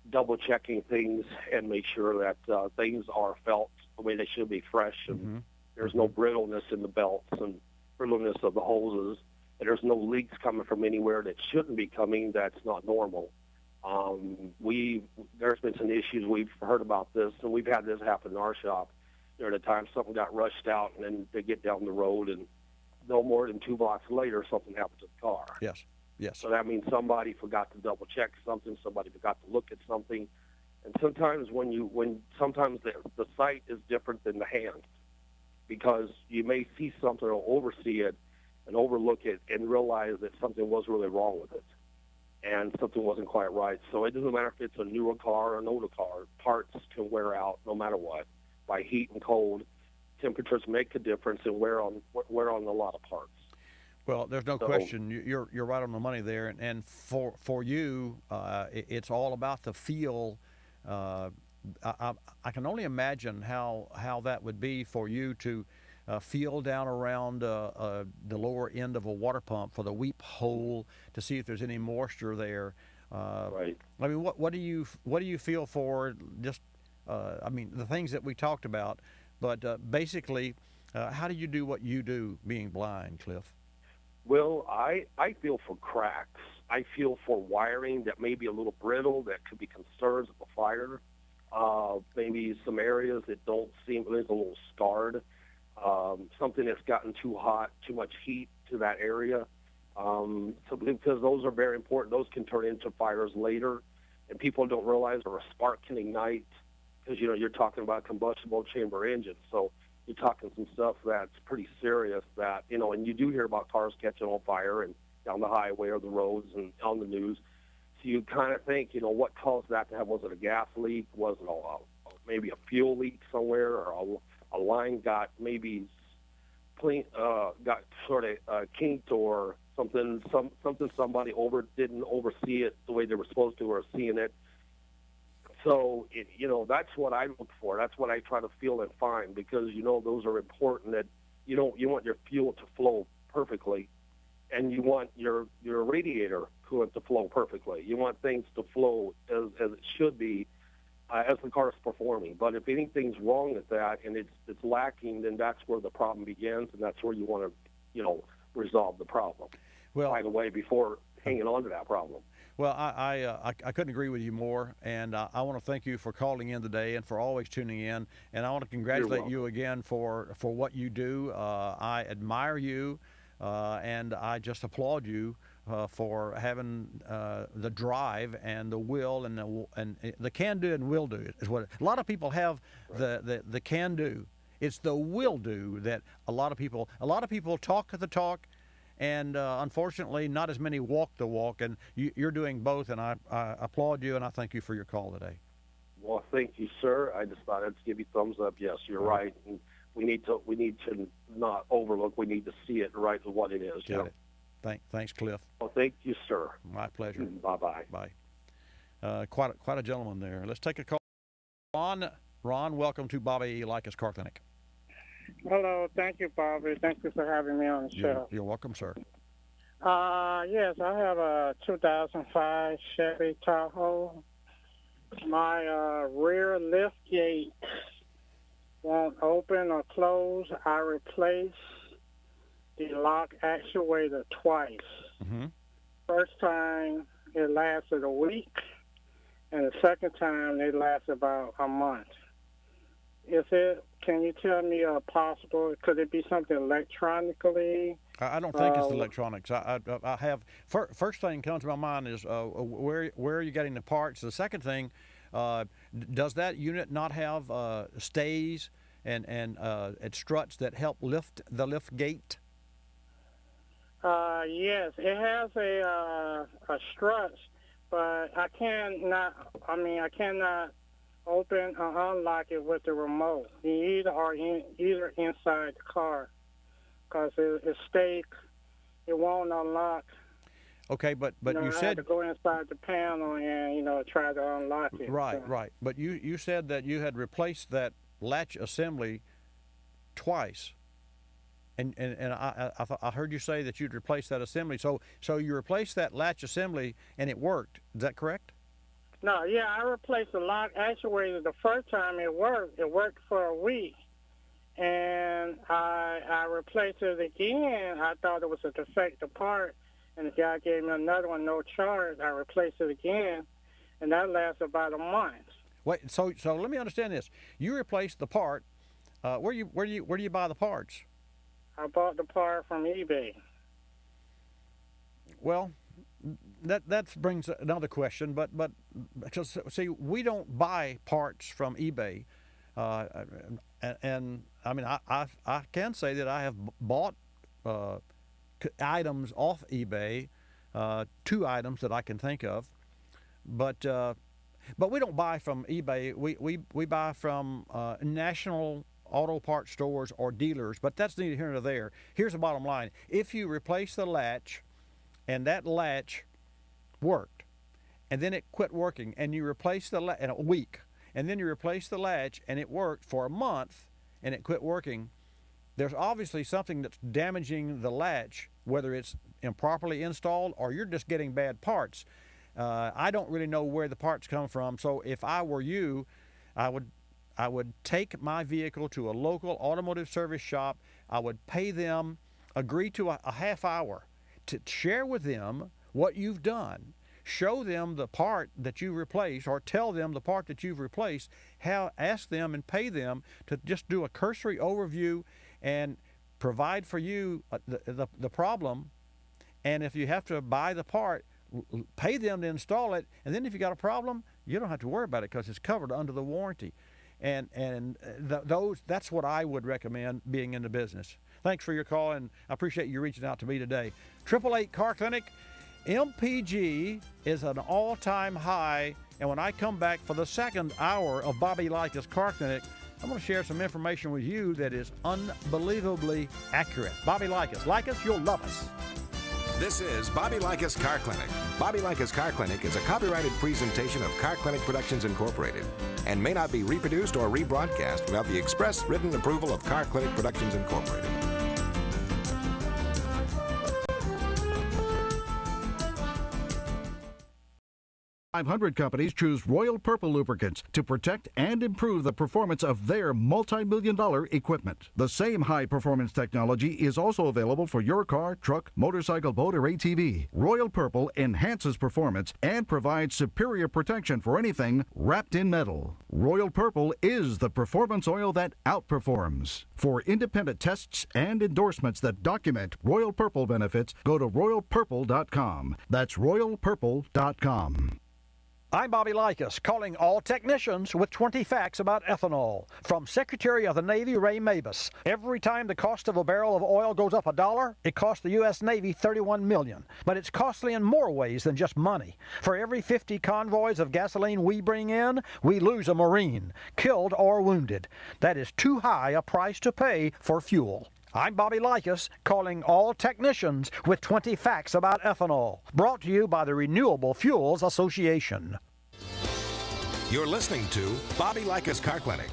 double-checking things and make sure that things are felt the way they should be, fresh, and there's no brittleness in the belts and brittleness of the hoses, and there's no leaks coming from anywhere that shouldn't be coming. That's not normal. There's been some issues. We've heard about this, and we've had this happen in our shop. There at times something got rushed out, and then they get down the road, and no more than 2 blocks later, something happened to the car. Yes. Yes. So that means somebody forgot to double check something, somebody forgot to look at something. And sometimes sometimes the sight is different than the hand, because you may see something or oversee it and overlook it and realize that something was really wrong with it and something wasn't quite right. So it doesn't matter if it's a newer car or an older car, parts can wear out no matter what. By heat and cold, temperatures make a difference and wear on a lot of parts. Well, there's no question. You're right on the money there, and for you, it's all about the feel. I can only imagine how that would be for you to feel down around the lower end of a water pump for the weep hole to see if there's any moisture there. Right. I mean, what do you feel for just? I mean, the things that we talked about, but basically, how do you do what you do, being blind, Cliff? Well, I feel for cracks. I feel for wiring that may be a little brittle, that could be concerns of a fire. Maybe some areas that don't seem, there's a little scarred. Something that's gotten too hot, too much heat to that area. So because those are very important. Those can turn into fires later, and people don't realize, or a spark can ignite, because you're talking about combustible chamber engines. So you're talking some stuff that's pretty serious that, and you do hear about cars catching on fire and down the highway or the roads and on the news. So you kind of think, what caused that to happen? Was it a gas leak? Was it maybe a fuel leak somewhere, or a line got maybe got sort of kinked, or something somebody didn't oversee it the way they were supposed to, or seeing it. So, that's what I look for. That's what I try to feel and find, because, those are important. That you want your fuel to flow perfectly, and you want your radiator coolant to flow perfectly. You want things to flow as it should be as the car is performing. But if anything's wrong with that and it's lacking, then that's where the problem begins, and that's where you want to, resolve the problem right away before hanging on to that problem. Well, I couldn't agree with you more, and I want to thank you for calling in today and for always tuning in. And I want to congratulate you again for what you do. I admire you, and I just applaud you for having the drive and the will and the can do and will do is what a lot of people have. The can do. It's the will do that a lot of people talk the talk. And unfortunately, not as many walk the walk, and you're doing both, and I applaud you, and I thank you for your call today. Well, thank you, sir. I just thought I'd give you thumbs up. Yes, you're right. And we need to not overlook. We need to see it right for what it is. Got it. Thanks, Cliff. Well, thank you, sir. My pleasure. Bye-bye. Bye. Quite a gentleman there. Let's take a call. Ron, welcome to Bobby Likis Car Clinic. Hello, thank you, Bobby. Thank you for having me on the show. You're welcome, sir. Yes, I have a 2005 Chevy Tahoe. My rear lift gate won't open or close. I replaced the lock actuator twice. Mm-hmm. First time it lasted a week, and the second time it lasted about a month. Can you tell me possible? Could it be something electronically? I don't think it's the electronics. I have first thing comes to my mind is where are you getting the parts? The second thing, does that unit not have stays and struts that help lift the lift gate? Yes, it has a strut, but I cannot open or unlock it with the remote. You either inside the car, because it won't unlock. Okay, but you I said had to go inside the panel and try to unlock it. right, right. But you said that you had replaced that latch assembly twice, and I heard you say that you'd replaced that assembly. So you replaced that latch assembly and it worked. Is that correct? No, yeah, I replaced the lock actuator the first time it worked. It worked for a week, and I replaced it again. I thought it was a defective part. And the guy gave me another one, no charge. I replaced it again, and that lasted about a month. Wait, so let me understand this. You replaced the part. Where do you buy the parts? I bought the part from eBay. Well, that brings another question. But because see, we don't buy parts from eBay, and I mean I can say that I have bought items off eBay, 2 items that I can think of, but we don't buy from eBay. We buy from national auto parts stores or dealers, but that's neither here nor there. Here's the bottom line: if you replace the latch, and that latch worked, and then it quit working, and you replace the latch in a week, and then you replace the latch and it worked for a month, and it quit working, there's obviously something that's damaging the latch, whether it's improperly installed or you're just getting bad parts. I don't really know where the parts come from, so if I were you, I would take my vehicle to a local automotive service shop. I would pay them, agree to a half hour to share with them what you've done. Show them the part that you replaced, or tell them the part that you've replaced. Ask them and pay them to just do a cursory overview and provide for you the problem. And if you have to buy the part, pay them to install it. And then if you got a problem, you don't have to worry about it because it's covered under the warranty. That's what I would recommend being in the business. Thanks for your call, and I appreciate you reaching out to me today. 888 Car Clinic. MPG is an all-time high, and when I come back for the second hour of Bobby Likis Car Clinic, I'm going to share some information with you that is unbelievably accurate. Bobby Likis. Like us, you'll love us. This is Bobby Likis Car Clinic. Bobby Likis Car Clinic is a copyrighted presentation of Car Clinic Productions Incorporated and may not be reproduced or rebroadcast without the express written approval of Car Clinic Productions Incorporated. 500 companies choose Royal Purple lubricants to protect and improve the performance of their multi-million-dollar equipment. The same high-performance technology is also available for your car, truck, motorcycle, boat, or ATV. Royal Purple enhances performance and provides superior protection for anything wrapped in metal. Royal Purple is the performance oil that outperforms. For independent tests and endorsements that document Royal Purple benefits, go to royalpurple.com. That's royalpurple.com. I'm Bobby Likis, calling all technicians with 20 facts about ethanol. From Secretary of the Navy Ray Mabus. Every time the cost of a barrel of oil goes up $1, it costs the U.S. Navy $31 million. But it's costly in more ways than just money. For every 50 convoys of gasoline we bring in, we lose a Marine, killed or wounded. That is too high a price to pay for fuel. I'm Bobby Likis, calling all technicians with 20 facts about ethanol. Brought to you by the Renewable Fuels Association. You're listening to Bobby Likis Car Clinic.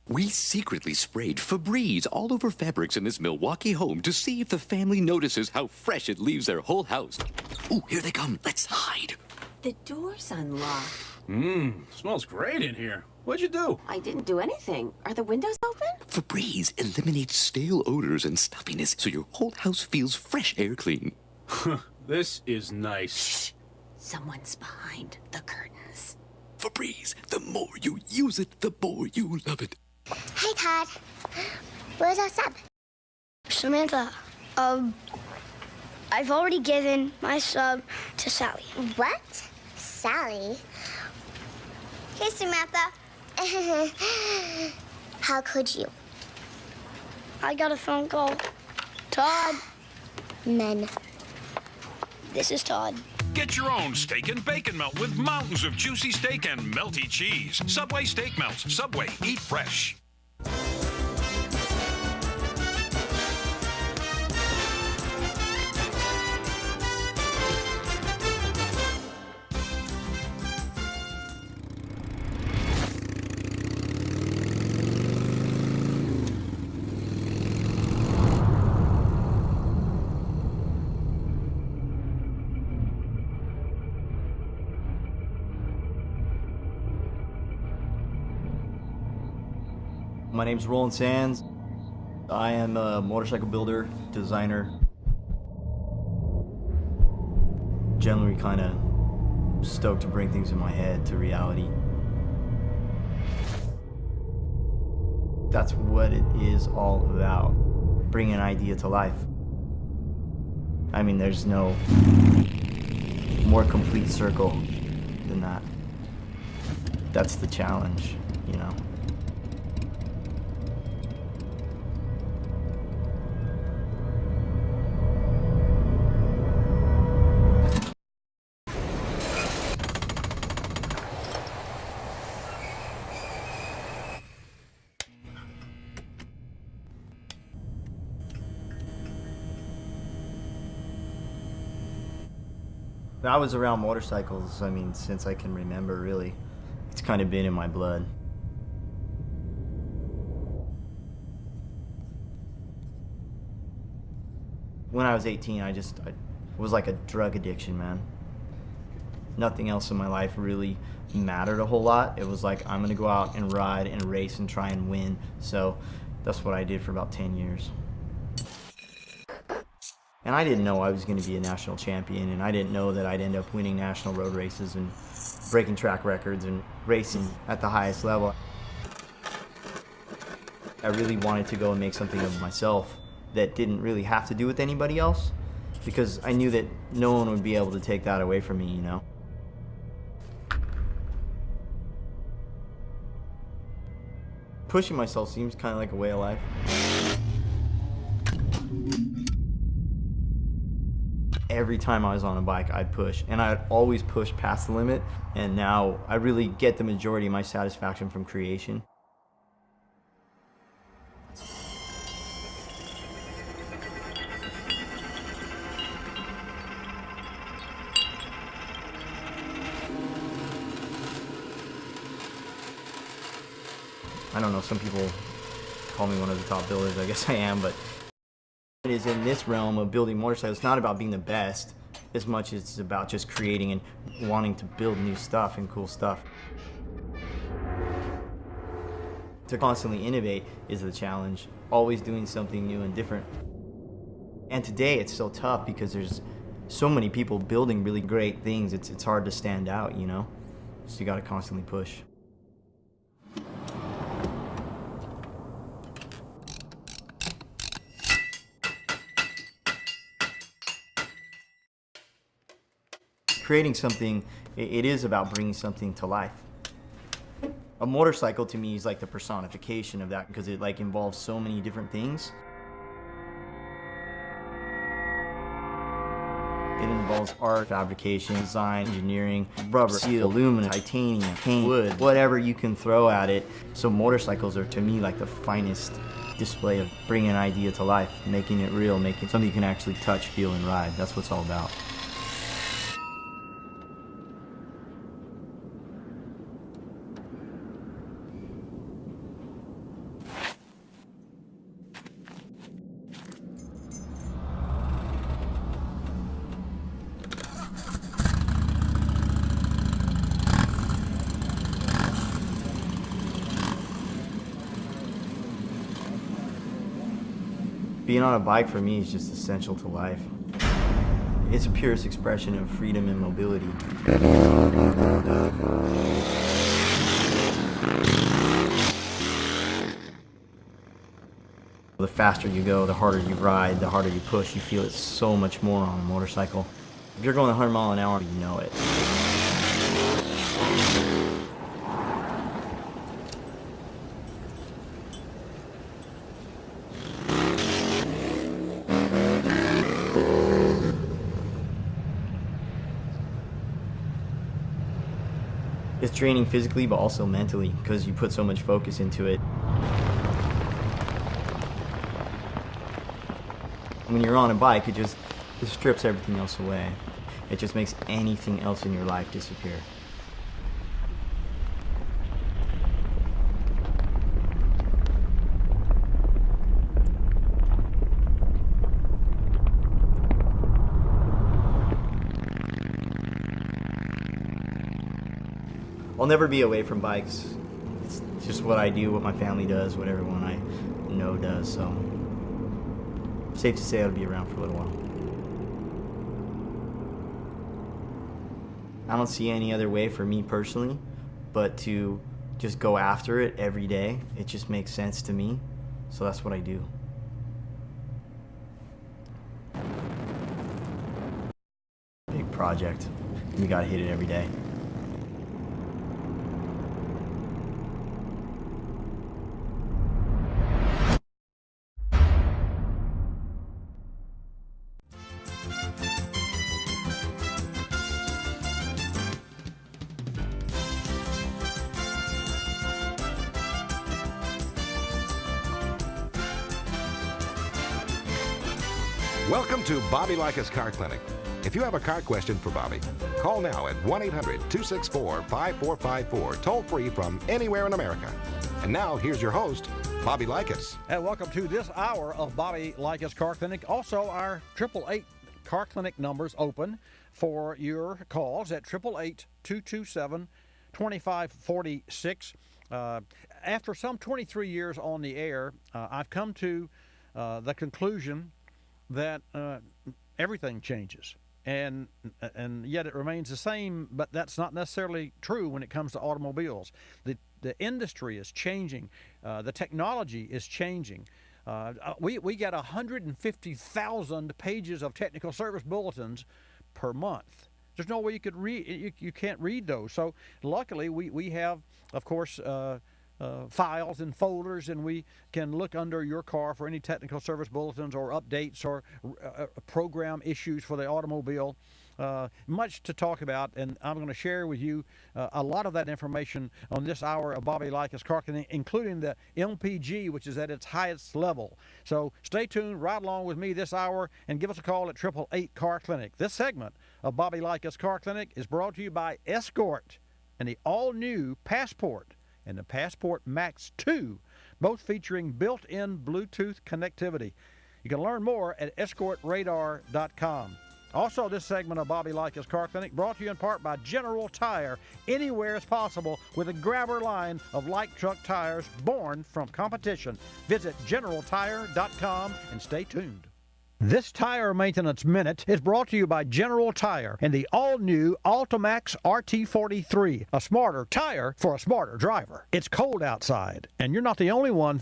We secretly sprayed Febreze all over fabrics in this Milwaukee home to see if the family notices how fresh it leaves their whole house. Ooh, here they come. Let's hide. The door's unlocked. Smells great in here. What'd you do? I didn't do anything. Are the windows open? Febreze eliminates stale odors and stuffiness so your whole house feels fresh air clean. This is nice. Shh. Someone's behind the curtains. Febreze, the more you use it, the more you love it. Hey, Todd. Where's our sub? Samantha, I've already given my sub to Sally. What? Sally? Hey, Samantha. How could you? I got a phone call Todd. Men. This is Todd. Get your own steak and bacon melt with mountains of juicy steak and melty cheese. Subway Steak Melts. Subway, eat fresh. My name's Roland Sands. I am a motorcycle builder, designer. Generally kind of stoked to bring things in my head to reality. That's what it is all about, bringing an idea to life. I mean, there's no more complete circle than that. That's the challenge, you know. I was around motorcycles, I mean, since I can remember, really. It's kind of been in my blood. When I was 18, I was like a drug addiction, man. Nothing else in my life really mattered a whole lot. It was like, I'm gonna go out and ride and race and try and win. So that's what I did for about 10 years. And I didn't know I was going to be a national champion, and I didn't know that I'd end up winning national road races and breaking track records and racing at the highest level. I really wanted to go and make something of myself that didn't really have to do with anybody else, because I knew that no one would be able to take that away from me, you know? Pushing myself seems kind of like a way of life. Every time I was on a bike, I'd push, and I'd always push past the limit, and now I really get the majority of my satisfaction from creation. I don't know, some people call me one of the top builders, I guess I am, but it is in this realm of building motorcycles. It's not about being the best as much as it's about just creating and wanting to build new stuff and cool stuff. To constantly innovate is the challenge, always doing something new and different. And today it's so tough because there's so many people building really great things, it's hard to stand out, you know? So you gotta constantly push. Creating something, it is about bringing something to life. A motorcycle to me is like the personification of that, because it like involves so many different things. It involves art, fabrication, design, engineering, rubber, steel, aluminum, titanium, paint, wood, whatever you can throw at it. So motorcycles are to me like the finest display of bringing an idea to life, making it real, making something you can actually touch, feel, and ride. That's what it's all about. Being on a bike for me is just essential to life. It's the purest expression of freedom and mobility. The faster you go, the harder you ride, the harder you push. You feel it so much more on a motorcycle. If you're going 100 miles an hour, you know it. It's draining physically, but also mentally, because you put so much focus into it. When you're on a bike, it just strips everything else away. It just makes anything else in your life disappear. I'll never be away from bikes. It's just what I do, what my family does, what everyone I know does, so safe to say I'll be around for a little while. I don't see any other way for me personally but to just go after it every day. It just makes sense to me, so that's what I do. Big project. You gotta hit it every day. Welcome to Bobby Likis Car Clinic. If you have a car question for Bobby, call now at 1-800-264-5454, toll free from anywhere in America. And now, here's your host, Bobby Likis. And welcome to this hour of Bobby Likis Car Clinic. Also, our 888 Car Clinic numbers open for your calls at 888-227-2546. After some 23 years on the air, I've come to the conclusion that everything changes, and yet it remains the same, but that's not necessarily true when it comes to automobiles. The industry is changing. The technology is changing. We get 150,000 pages of technical service bulletins per month. There's no way you could read. You can't read those. So luckily, we have, of course, files and folders, and we can look under your car for any technical service bulletins or updates or program issues for the automobile. Much to talk about, and I'm going to share with you a lot of that information on this hour of Bobby Likis Car Clinic, including the MPG, which is at its highest level. So stay tuned right along with me this hour and give us a call at 888 Car Clinic. This segment of Bobby Likis Car Clinic is brought to you by Escort and the all-new Passport and the Passport Max 2, both featuring built-in Bluetooth connectivity. You can learn more at escortradar.com. Also, this segment of Bobby Likis Car Clinic brought to you in part by General Tire, anywhere as possible with a grabber line of light truck tires born from competition. Visit generaltire.com and stay tuned. This Tire Maintenance Minute is brought to you by General Tire and the all-new Ultimax RT43, a smarter tire for a smarter driver. It's cold outside, and you're not the only one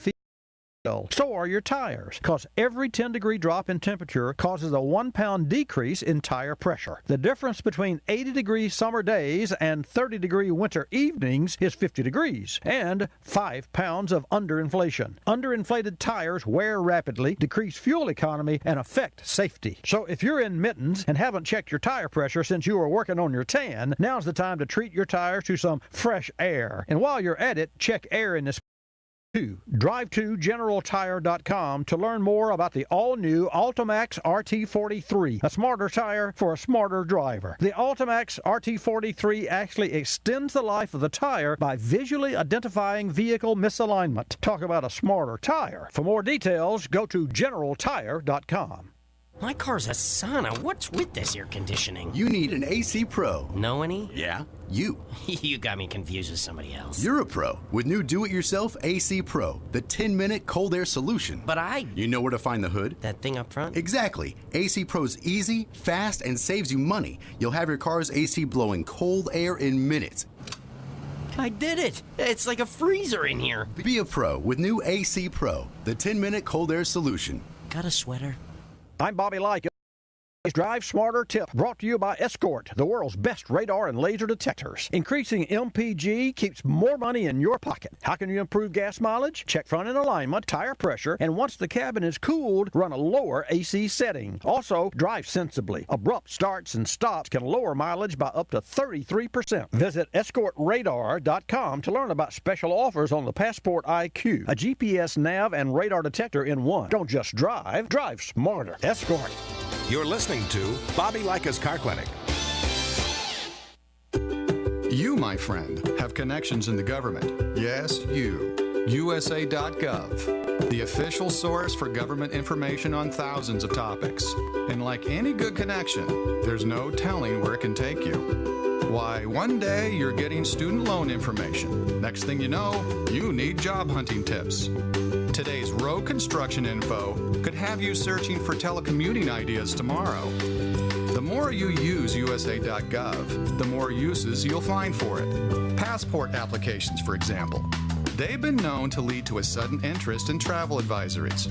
so are your tires, because every 10-degree drop in temperature causes a 1 pound decrease in tire pressure. The difference between 80-degree summer days and 30-degree winter evenings is 50 degrees and 5 pounds of underinflation. Underinflated tires wear rapidly, decrease fuel economy, and affect safety. So if you're in mittens and haven't checked your tire pressure since you were working on your tan, now's the time to treat your tires to some fresh air. And while you're at it, check air in this. Drive to generaltire.com to learn more about the all-new Ultimax RT43, a smarter tire for a smarter driver. The Ultimax RT43 actually extends the life of the tire by visually identifying vehicle misalignment. Talk about a smarter tire. For more details, go to generaltire.com. My car's a sauna. What's with this air conditioning? You need an AC Pro. Know any? Yeah, you. You got me confused with somebody else. You're a pro with new do-it-yourself AC Pro, the 10-minute cold air solution. But You know where to find the hood? That thing up front? Exactly. AC Pro's easy, fast, and saves you money. You'll have your car's AC blowing cold air in minutes. I did it! It's like a freezer in here. Be a pro with new AC Pro, the 10-minute cold air solution. Got a sweater? I'm Bobby Likis. Drive Smarter tip brought to you by Escort, the world's best radar and laser detectors. Increasing MPG keeps more money in your pocket. How can you improve gas mileage? Check front end alignment, tire pressure, and once the cabin is cooled, run a lower AC setting. Also, drive sensibly. Abrupt starts and stops can lower mileage by up to 33%. Visit escortradar.com to learn about special offers on the Passport IQ, a GPS nav and radar detector in one. Don't just drive, drive smarter. Escort. You're listening to Bobby Likis Car Clinic. You, my friend, have connections in the government. Yes, you. USA.gov, the official source for government information on thousands of topics. And like any good connection, there's no telling where it can take you. Why, one day you're getting student loan information. Next thing you know, you need job hunting tips. Today's road construction info could have you searching for telecommuting ideas tomorrow. The more you use USA.gov, the more uses you'll find for it. Passport applications, for example. They've been known to lead to a sudden interest in travel advisories.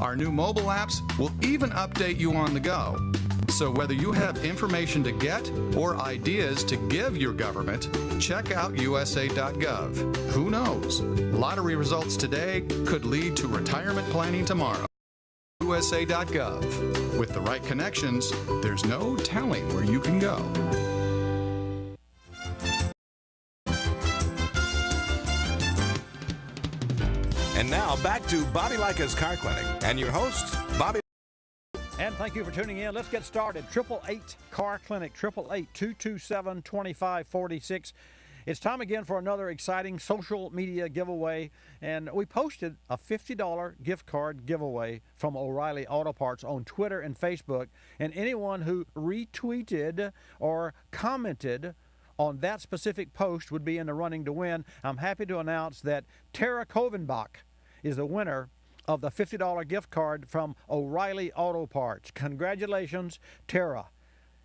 Our new mobile apps will even update you on the go. So whether you have information to get or ideas to give your government, check out USA.gov. Who knows? Lottery results today could lead to retirement planning tomorrow. USA.gov. With the right connections, there's no telling where you can go. And now back to Bobby Likis Car Clinic and your host, Bobby. And thank you for tuning in. Let's get started. 888 Car Clinic, 888-227-2546. It's time again for another exciting social media giveaway. And we posted a $50 gift card giveaway from O'Reilly Auto Parts on Twitter and Facebook. And anyone who retweeted or commented on that specific post would be in the running to win. I'm happy to announce that Tara Kovenbach is the winner of the $50 gift card from O'Reilly Auto Parts. Congratulations, Tara.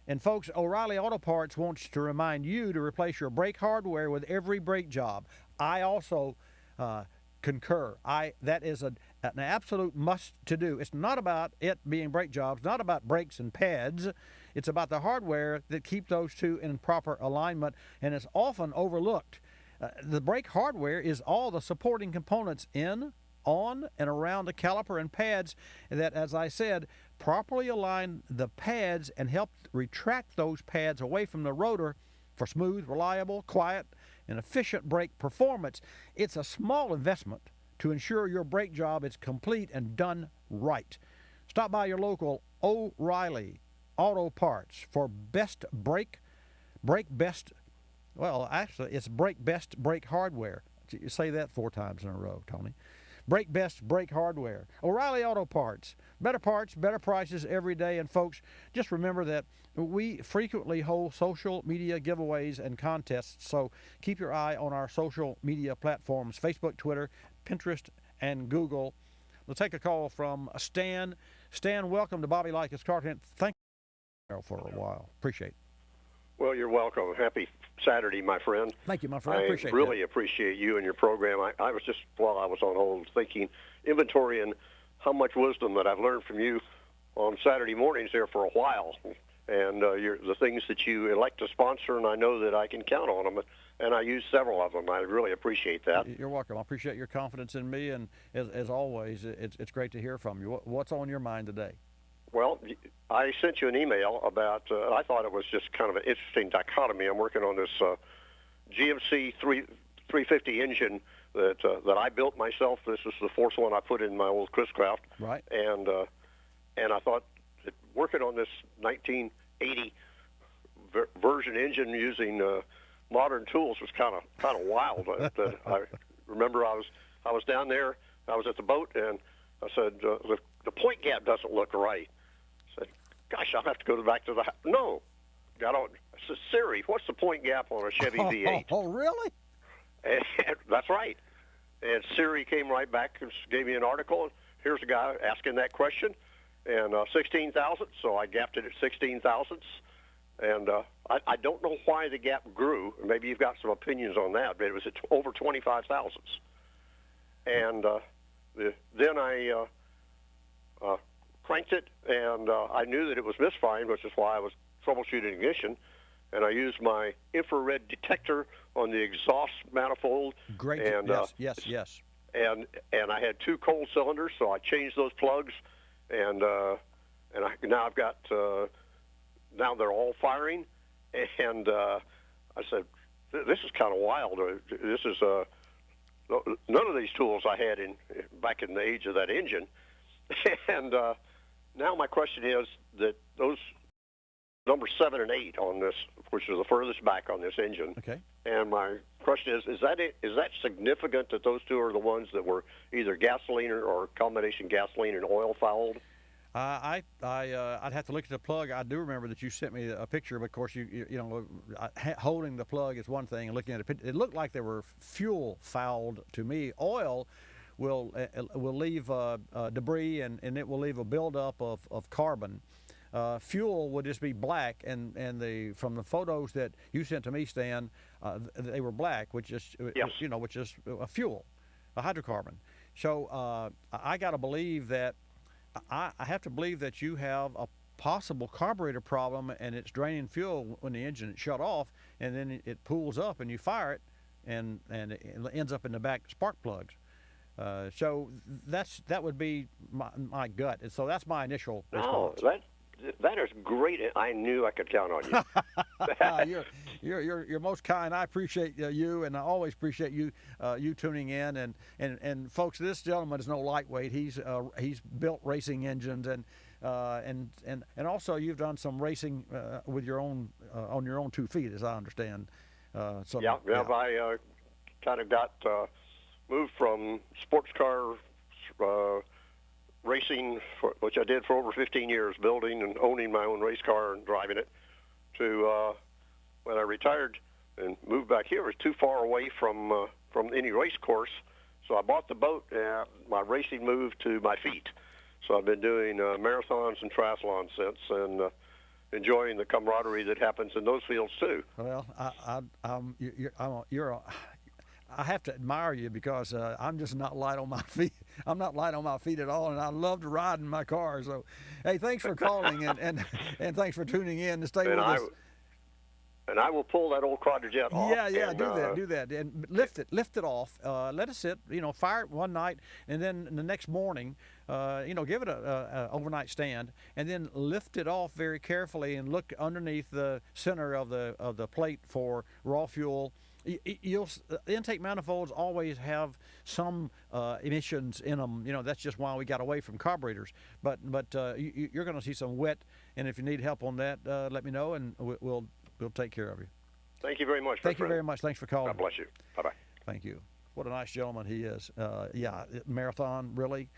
And folks, O'Reilly Auto Parts wants to remind you to replace your brake hardware with every brake job. I also concur. That is an absolute must to do. It's not about it being brake jobs, not about brakes and pads. It's about the hardware that keep those two in proper alignment, and it's often overlooked. The brake hardware is all the supporting components in, on, and around the caliper and pads that, as I said, properly align the pads and help retract those pads away from the rotor for smooth, reliable, quiet, and efficient brake performance. It's a small investment to ensure your brake job is complete and done right. Stop by your local O'Reilly Auto Parts for best brake best hardware. You say that 4 times in a row, Tony. Brake best brake hardware. O'Reilly Auto Parts, better prices every day. And folks, just remember that we frequently hold social media giveaways and contests, so keep your eye on our social media platforms, Facebook, Twitter, Pinterest, and Google. We'll take a call from Stan. Stan, welcome to Bobby Likis Car Clinic. Thank you for a while. Appreciate it. Well, you're welcome. Happy Saturday, my friend. Thank you, my friend. I really that. appreciate you and your program. I was just, while I was on hold, thinking, inventorying how much wisdom that I've learned from you on Saturday mornings there for a while, and the things that you elect to sponsor, and I know that I can count on them, and I use several of them. I really appreciate that. You're welcome. I appreciate your confidence in me, and as always, it's great to hear from you. What's on your mind today? Well, I sent you an email about, I thought it was just kind of an interesting dichotomy. I'm working on this GMC 350 engine that I built myself. This is the fourth one I put in my old Chris Craft. Right. And I thought that working on this 1980 version engine using modern tools was kind of wild. I remember I was down there, I was at the boat, and I said, the point gap doesn't look right. I said, gosh, I'll have to go back to the house. No. Got on. I said, Siri, what's the point gap on a Chevy V8? Oh, really? And that's right. And Siri came right back and gave me an article. And here's a guy asking that question. And 16 thousandths, so I gapped it at 16 thousandths. And I don't know why the gap grew. Maybe you've got some opinions on that, but it was at over 25 thousandths. And then I cranked it, and I knew that it was misfiring, which is why I was troubleshooting ignition, and I used my infrared detector on the exhaust manifold. Great. And, yes. And I had 2 cold cylinders, so I changed those plugs, and now I've got now they're all firing, and I said, this is kind of wild. This is none of these tools I had back in the age of that engine, and now my question is that those number 7 and 8 on this, which is the furthest back on this engine. Okay. And my question is that significant that those 2 are the ones that were either gasoline or combination gasoline and oil fouled? I'd have to look at the plug. I do remember that you sent me a picture, but of course you know, holding the plug is one thing, and looking at it looked like they were fuel fouled to me. Oil will leave debris, and it will leave a buildup of carbon. Fuel would just be black, and from the photos that you sent to me, Stan, they were black, which is which is a fuel, a hydrocarbon. So I got to believe that I have to believe that you have a possible carburetor problem, and it's draining fuel when the engine is shut off, and then it pools up, and you fire it, and it ends up in the back spark plugs. So that would be my gut, and so that's my initial response. That is great. I knew I could count on you. You're most kind. I appreciate you, and I always appreciate you tuning in. And folks, this gentleman is no lightweight. He's built racing engines, and also you've done some racing with your own on your own 2 feet, as I understand. I kind of got moved from sports car racing, which I did for over 15 years, building and owning my own race car and driving it, to when I retired and moved back here. It was too far away from any race course, so I bought the boat, and my racing moved to my feet. So I've been doing marathons and triathlons since, and enjoying the camaraderie that happens in those fields too. Well, I have to admire you, because I'm just not light on my feet. I'm not light on my feet at all, and I love to ride in my car. So, hey, thanks for calling, and thanks for tuning in to stay with us. And I will pull that old quadrijet off. Yeah, do that, and lift it off. Let it sit. Fire it one night, and then the next morning, give it a overnight stand, and then lift it off very carefully and look underneath the center of the plate for raw fuel. Intake manifolds always have some emissions in them. That's just why we got away from carburetors. But you're going to see some wet, and if you need help on that, let me know, and we'll take care of you. Thank you very much. Thank you very much. Thanks for calling. God bless you. Bye-bye. Thank you. What a nice gentleman he is. Marathon, really.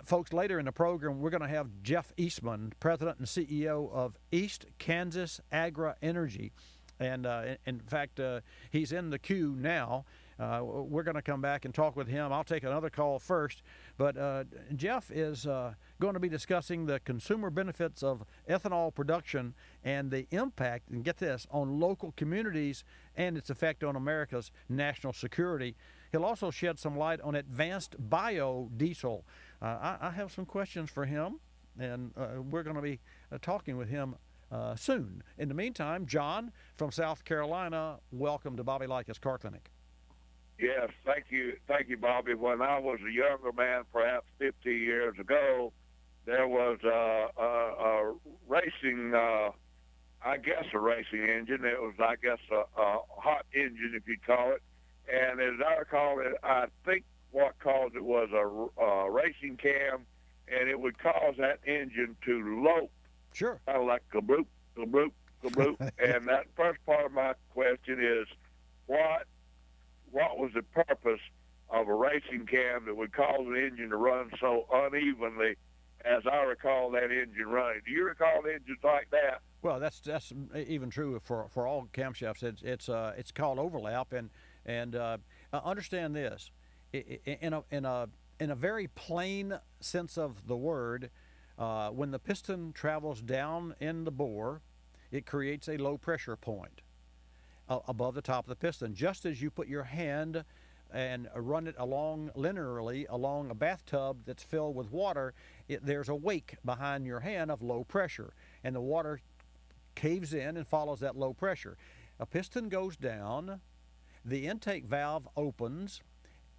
Folks, later in the program, we're going to have Jeff Eastman, President and CEO of East Kansas Agra Energy. And in fact, he's in the queue now. We're going to come back and talk with him. I'll take another call first. But Jeff is going to be discussing the consumer benefits of ethanol production and the impact, and get this, on local communities and its effect on America's national security. He'll also shed some light on advanced biodiesel. I have some questions for him, and we're going to be talking with him soon. In the meantime, John from South Carolina, welcome to Bobby Likis Car Clinic. Yes, thank you, Bobby. When I was a younger man, perhaps 50 years ago, there was a racing, a racing engine. It was, a hot engine, if you'd call it. And as I recall it, I think what caused it was a racing cam, and it would cause that engine to lope. Sure. Kind of like kabloop, kabloop, kabloop. And that first part of my question is, what was the purpose of a racing cam that would cause an engine to run so unevenly as I recall that engine running? Do you recall engines like that? Well, that's even true for all camshafts. It's called overlap, and understand this, in a very plain sense of the word. When the piston travels down in the bore, it creates a low pressure point above the top of the piston. Just as you put your hand and run it along linearly along a bathtub that's filled with water, there's a wake behind your hand of low pressure, and the water caves in and follows that low pressure. A piston goes down, the intake valve opens,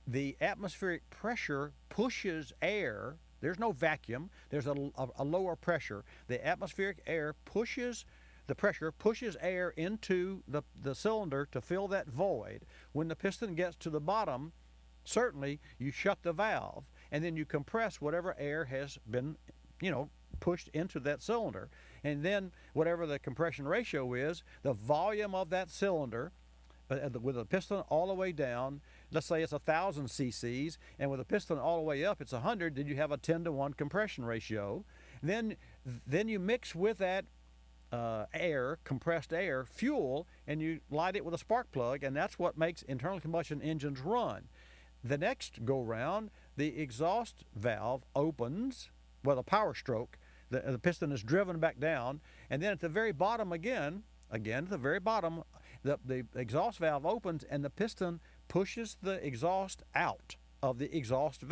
the atmospheric pressure pushes air. There's no vacuum, there's a lower pressure. The atmospheric air pushes the pressure pushes air into the cylinder to fill that void. When the piston gets to the bottom, certainly you shut the valve, and then you compress whatever air has been, pushed into that cylinder. And then whatever the compression ratio is, the volume of that cylinder, with a piston all the way down, let's say it's 1,000 cc's, and with a piston all the way up, it's 100, then you have a 10-to-1 compression ratio. Then you mix with that compressed air, fuel, and you light it with a spark plug, and that's what makes internal combustion engines run. The next go round, the exhaust valve opens, the power stroke, the piston is driven back down, and then at the very bottom again at the very bottom, the exhaust valve opens and the piston pushes the exhaust out of the exhaust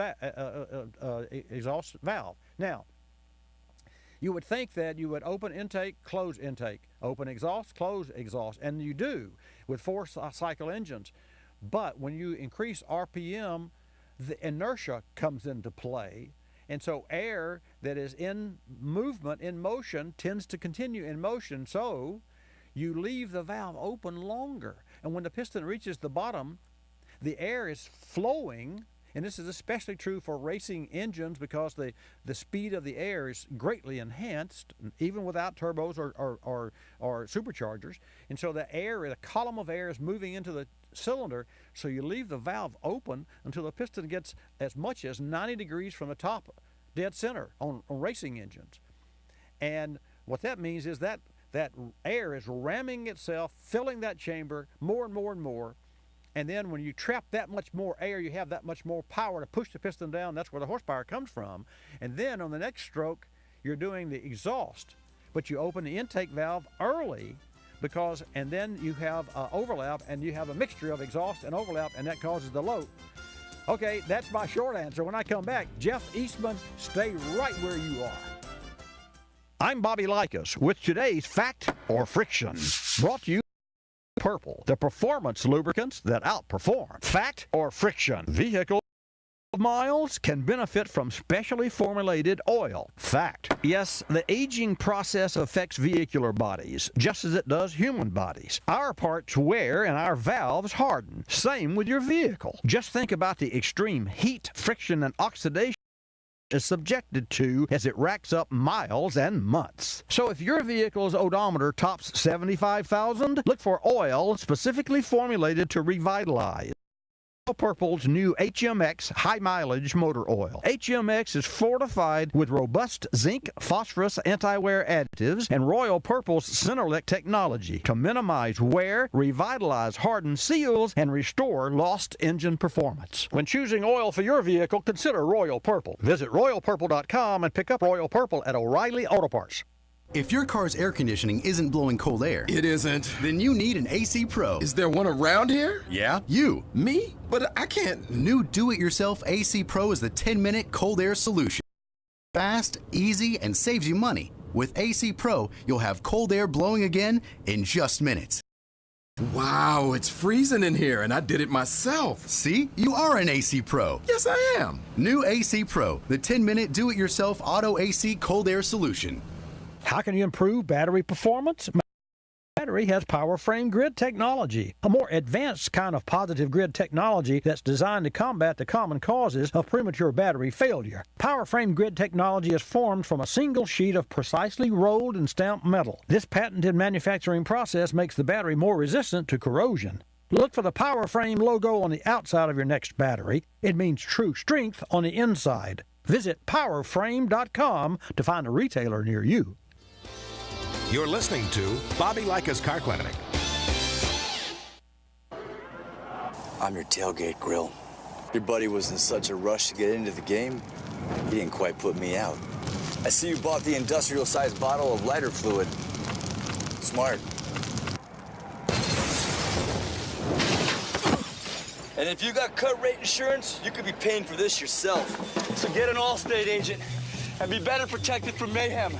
valve. Now, you would think that you would open intake, close intake, open exhaust, close exhaust, and you do with 4-cycle engines. But when you increase RPM, the inertia comes into play, and so air that is in movement, in motion, tends to continue in motion, so you leave the valve open longer. And when the piston reaches the bottom, the air is flowing. And this is especially true for racing engines because the speed of the air is greatly enhanced, even without turbos or superchargers. And so the column of air is moving into the cylinder, so you leave the valve open until the piston gets as much as 90 degrees from the top, dead center, on racing engines. And what that means is that air is ramming itself, filling that chamber more and more and more. And then when you trap that much more air, you have that much more power to push the piston down. That's where the horsepower comes from. And then on the next stroke, you're doing the exhaust. But you open the intake valve early and then you have overlap, and you have a mixture of exhaust and overlap, and that causes the load. Okay, that's my short answer. When I come back, Jeff Eastman, stay right where you are. I'm Bobby Likis with today's Fact or Friction, brought to you Purple, the performance lubricants that outperform. Fact or friction? Vehicle miles can benefit from specially formulated oil. Fact. Yes, the aging process affects vehicular bodies, just as it does human bodies. Our parts wear and our valves harden. Same with your vehicle. Just think about the extreme heat, friction, and oxidation is subjected to as it racks up miles and months. So if your vehicle's odometer tops 75,000, look for oil specifically formulated to revitalize. Purple's new HMX high mileage motor oil. HMX is fortified with robust zinc, phosphorus, anti-wear additives, and Royal Purple's Centerlick technology to minimize wear, revitalize hardened seals, and restore lost engine performance. When choosing oil for your vehicle, consider Royal Purple. Visit royalpurple.com and pick up Royal Purple at O'Reilly Auto Parts. If your car's air conditioning isn't blowing cold air, it isn't, then you need an AC Pro. Is there one around here? Yeah, you. Me? But I can't. New do-it-yourself AC Pro is the 10-minute cold air solution. Fast, easy, and saves you money. With AC Pro, you'll have cold air blowing again in just minutes. Wow, it's freezing in here, and I did it myself. See? You are an AC Pro. Yes, I am. New AC Pro, the 10-minute do-it-yourself auto AC cold air solution. How can you improve battery performance? Battery has power frame grid technology, a more advanced kind of positive grid technology that's designed to combat the common causes of premature battery failure. Power frame grid technology is formed from a single sheet of precisely rolled and stamped metal. This patented manufacturing process makes the battery more resistant to corrosion. Look for the Power Frame logo on the outside of your next battery. It means true strength on the inside. Visit powerframe.com to find a retailer near you. You're listening to Bobby Likis Car Clinic. I'm your tailgate grill. Your buddy was in such a rush to get into the game, he didn't quite put me out. I see you bought the industrial-sized bottle of lighter fluid. Smart. And if you got cut rate insurance, you could be paying for this yourself. So get an Allstate agent and be better protected from mayhem.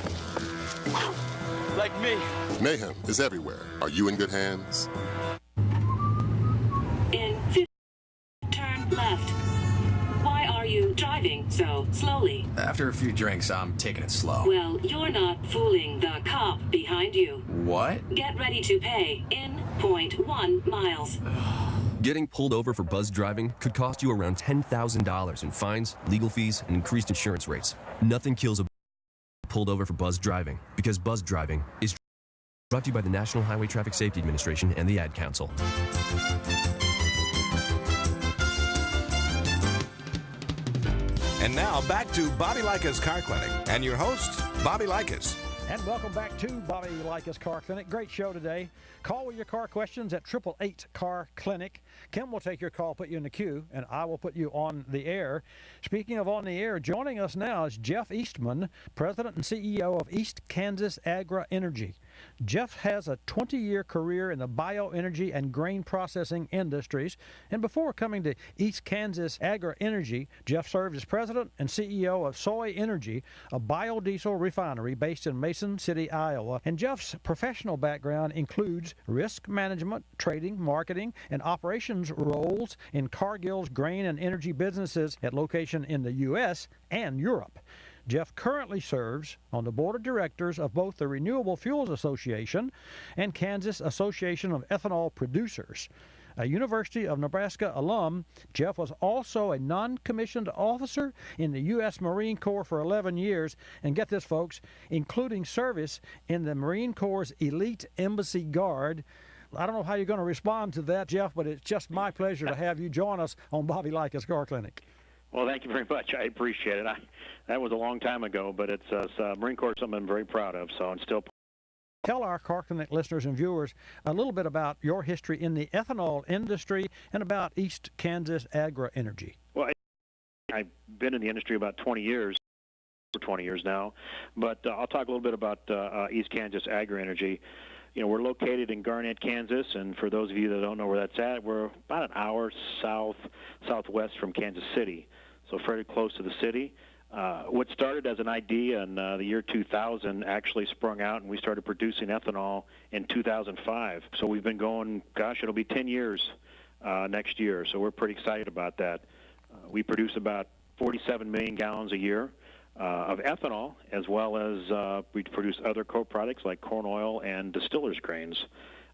Like me. Mayhem is everywhere. Are you in good hands? In 50, turn left. Why are you driving so slowly? After a few drinks, I'm taking it slow. Well, you're not fooling the cop behind you. What? Get ready to pay in 0.1 miles. Getting pulled over for buzz driving could cost you around $10,000 in fines, legal fees, and increased insurance rates. Nothing kills a pulled over for buzz driving, because buzz driving is brought to you by the National Highway Traffic Safety Administration and the Ad Council. And now back to Bobby Likis Car Clinic and your host, Bobby Likis. And welcome back to Bobby Likis Car Clinic. Great show today. Call with your car questions at 888 Car Clinic. Kim will take your call, put you in the queue, and I will put you on the air. Speaking of on the air, joining us now is Jeff Eastman, President and CEO of East Kansas Agra Energy. Jeff has a 20-year career in the bioenergy and grain processing industries, and before coming to East Kansas Agra Energy, Jeff served as President and CEO of Soy Energy, a biodiesel refinery based in Mason City, Iowa. And Jeff's professional background includes risk management, trading, marketing, and operations roles in Cargill's grain and energy businesses at location in the U.S. and Europe. Jeff currently serves on the board of directors of both the Renewable Fuels Association and Kansas Association of Ethanol Producers. A University of Nebraska alum, Jeff was also a non-commissioned officer in the U.S. Marine Corps for 11 years, and get this, folks, including service in the Marine Corps' Elite Embassy Guard. I don't know how you're going to respond to that, Jeff, but it's just my pleasure to have you join us on Bobby Likis Car Clinic. Well, thank you very much. I appreciate it. That was a long time ago, but it's Marine Corps, something I'm very proud of, so I'm still. Tell our Car Clinic listeners and viewers a little bit about your history in the ethanol industry and about East Kansas Agra Energy. Well, I've been in the industry about 20 years now, but I'll talk a little bit about East Kansas Agra Energy. You know, we're located in Garnett, Kansas, and for those of you that don't know where that's at, we're about an hour southwest from Kansas City, so fairly close to the city. What started as an idea in the year 2000 actually sprung out, and we started producing ethanol in 2005. So we've been going, gosh, it'll be 10 years next year, so we're pretty excited about that. We produce about 47 million gallons a year of ethanol, as well as we produce other co-products like corn oil and distillers grains.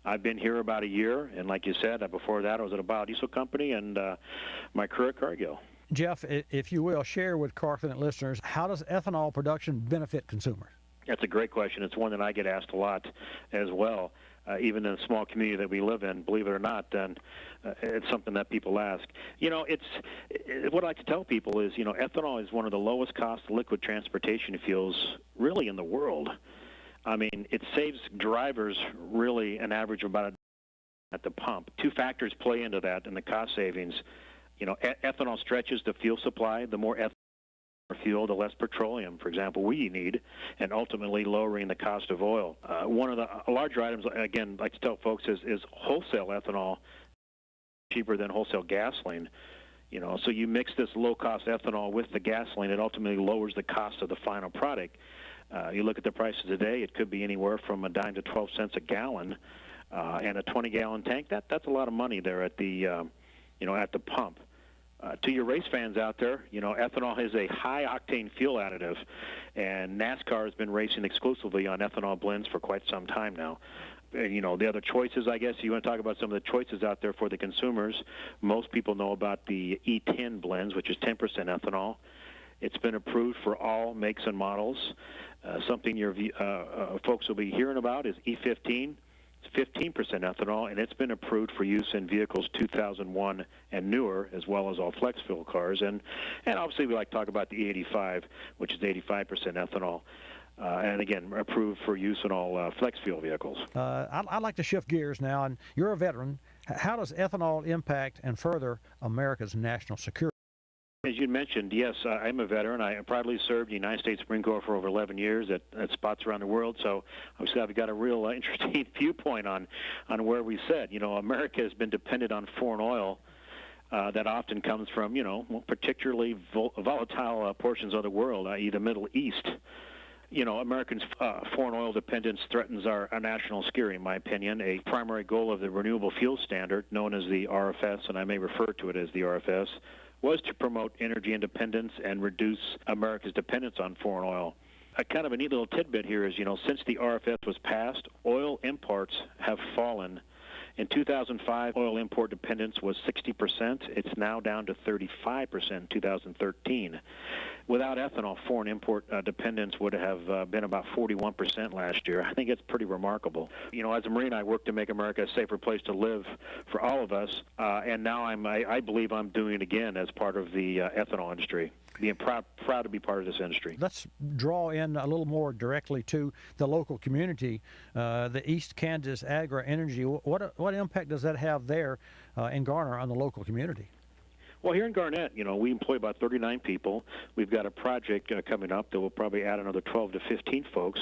I've been here about a year, and like you said, before that I was at a biodiesel company, and my career at Cargill. Jeff, if you will, share with Car Clinic listeners, how does ethanol production benefit consumers? That's a great question. It's one that I get asked a lot as well, even in a small community that we live in, believe it or not, and it's something that people ask. You know, what I like to tell people is, you know, ethanol is one of the lowest cost liquid transportation fuels really in the world. I mean, it saves drivers really an average of about at the pump. Two factors play into that in the cost savings. You know, ethanol stretches the fuel supply. The more ethanol fuel, the less petroleum, for example, we need, and ultimately lowering the cost of oil. One of the larger items, again, I like to tell folks, is wholesale ethanol cheaper than wholesale gasoline. You know, so you mix this low-cost ethanol with the gasoline, it ultimately lowers the cost of the final product. You look at the prices today, it could be anywhere from a dime to 12 cents a gallon, and a 20-gallon tank. That's a lot of money there at the at the pump. To your race fans out there, you know, ethanol is a high-octane fuel additive, and NASCAR has been racing exclusively on ethanol blends for quite some time now. You know, the other choices, I guess, you want to talk about some of the choices out there for the consumers. Most people know about the E10 blends, which is 10% ethanol. It's been approved for all makes and models. Something your folks will be hearing about is E15. It's 15% ethanol, and it's been approved for use in vehicles 2001 and newer, as well as all flex fuel cars. And obviously we like to talk about the E85, which is 85% ethanol. And again, approved for use in all flex fuel vehicles. I'd like to shift gears now, and you're a veteran. How does ethanol impact and further America's national security? As you mentioned, yes, I'm a veteran. I proudly served the United States Marine Corps for over 11 years at spots around the world, so obviously I've got a real interesting viewpoint on where we sit. You know, America has been dependent on foreign oil that often comes from, particularly volatile portions of the world, i.e. the Middle East. Americans' foreign oil dependence threatens our national security, in my opinion. A primary goal of the Renewable Fuel Standard, known as the RFS, and I may refer to it as the RFS, was to promote energy independence and reduce America's dependence on foreign oil. A kind of a neat little tidbit here is, since the RFS was passed, oil imports have fallen. In 2005, oil import dependence was 60%. It's now down to 35% in 2013. Without ethanol, foreign import dependence would have been about 41% last year. I think it's pretty remarkable. As a Marine, I work to make America a safer place to live for all of us, and now I believe I'm doing it again as part of the ethanol industry. Being proud to be part of this industry. Let's draw in a little more directly to the local community, the East Kansas Agri Energy. What impact does that have there in Garner on the local community? Well, here in Garnett, we employ about 39 people. We've got a project coming up that will probably add another 12 to 15 folks,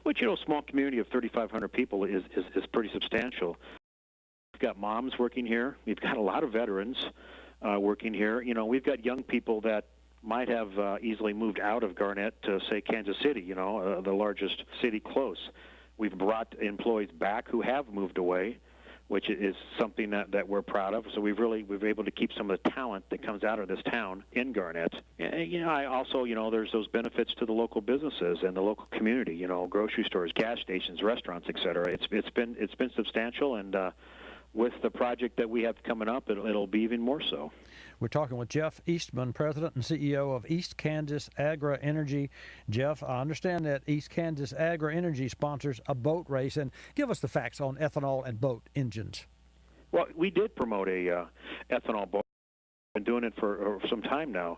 which, a small community of 3,500 people is pretty substantial. We've got moms working here. We've got a lot of veterans working here. We've got young people that might have easily moved out of Garnett to, say, Kansas City, the largest city close. We've brought employees back who have moved away, which is something that we're proud of. So we've been able to keep some of the talent that comes out of this town in Garnett. And, I also, there's those benefits to the local businesses and the local community, grocery stores, gas stations, restaurants, et cetera. It's been substantial, and with the project that we have coming up, it'll be even more so. We're talking with Jeff Eastman, President and CEO of East Kansas Agri Energy. Jeff, I understand that East Kansas Agri Energy sponsors a boat race, and give us the facts on ethanol and boat engines. Well, we did promote a ethanol boat. We've been doing it for some time now.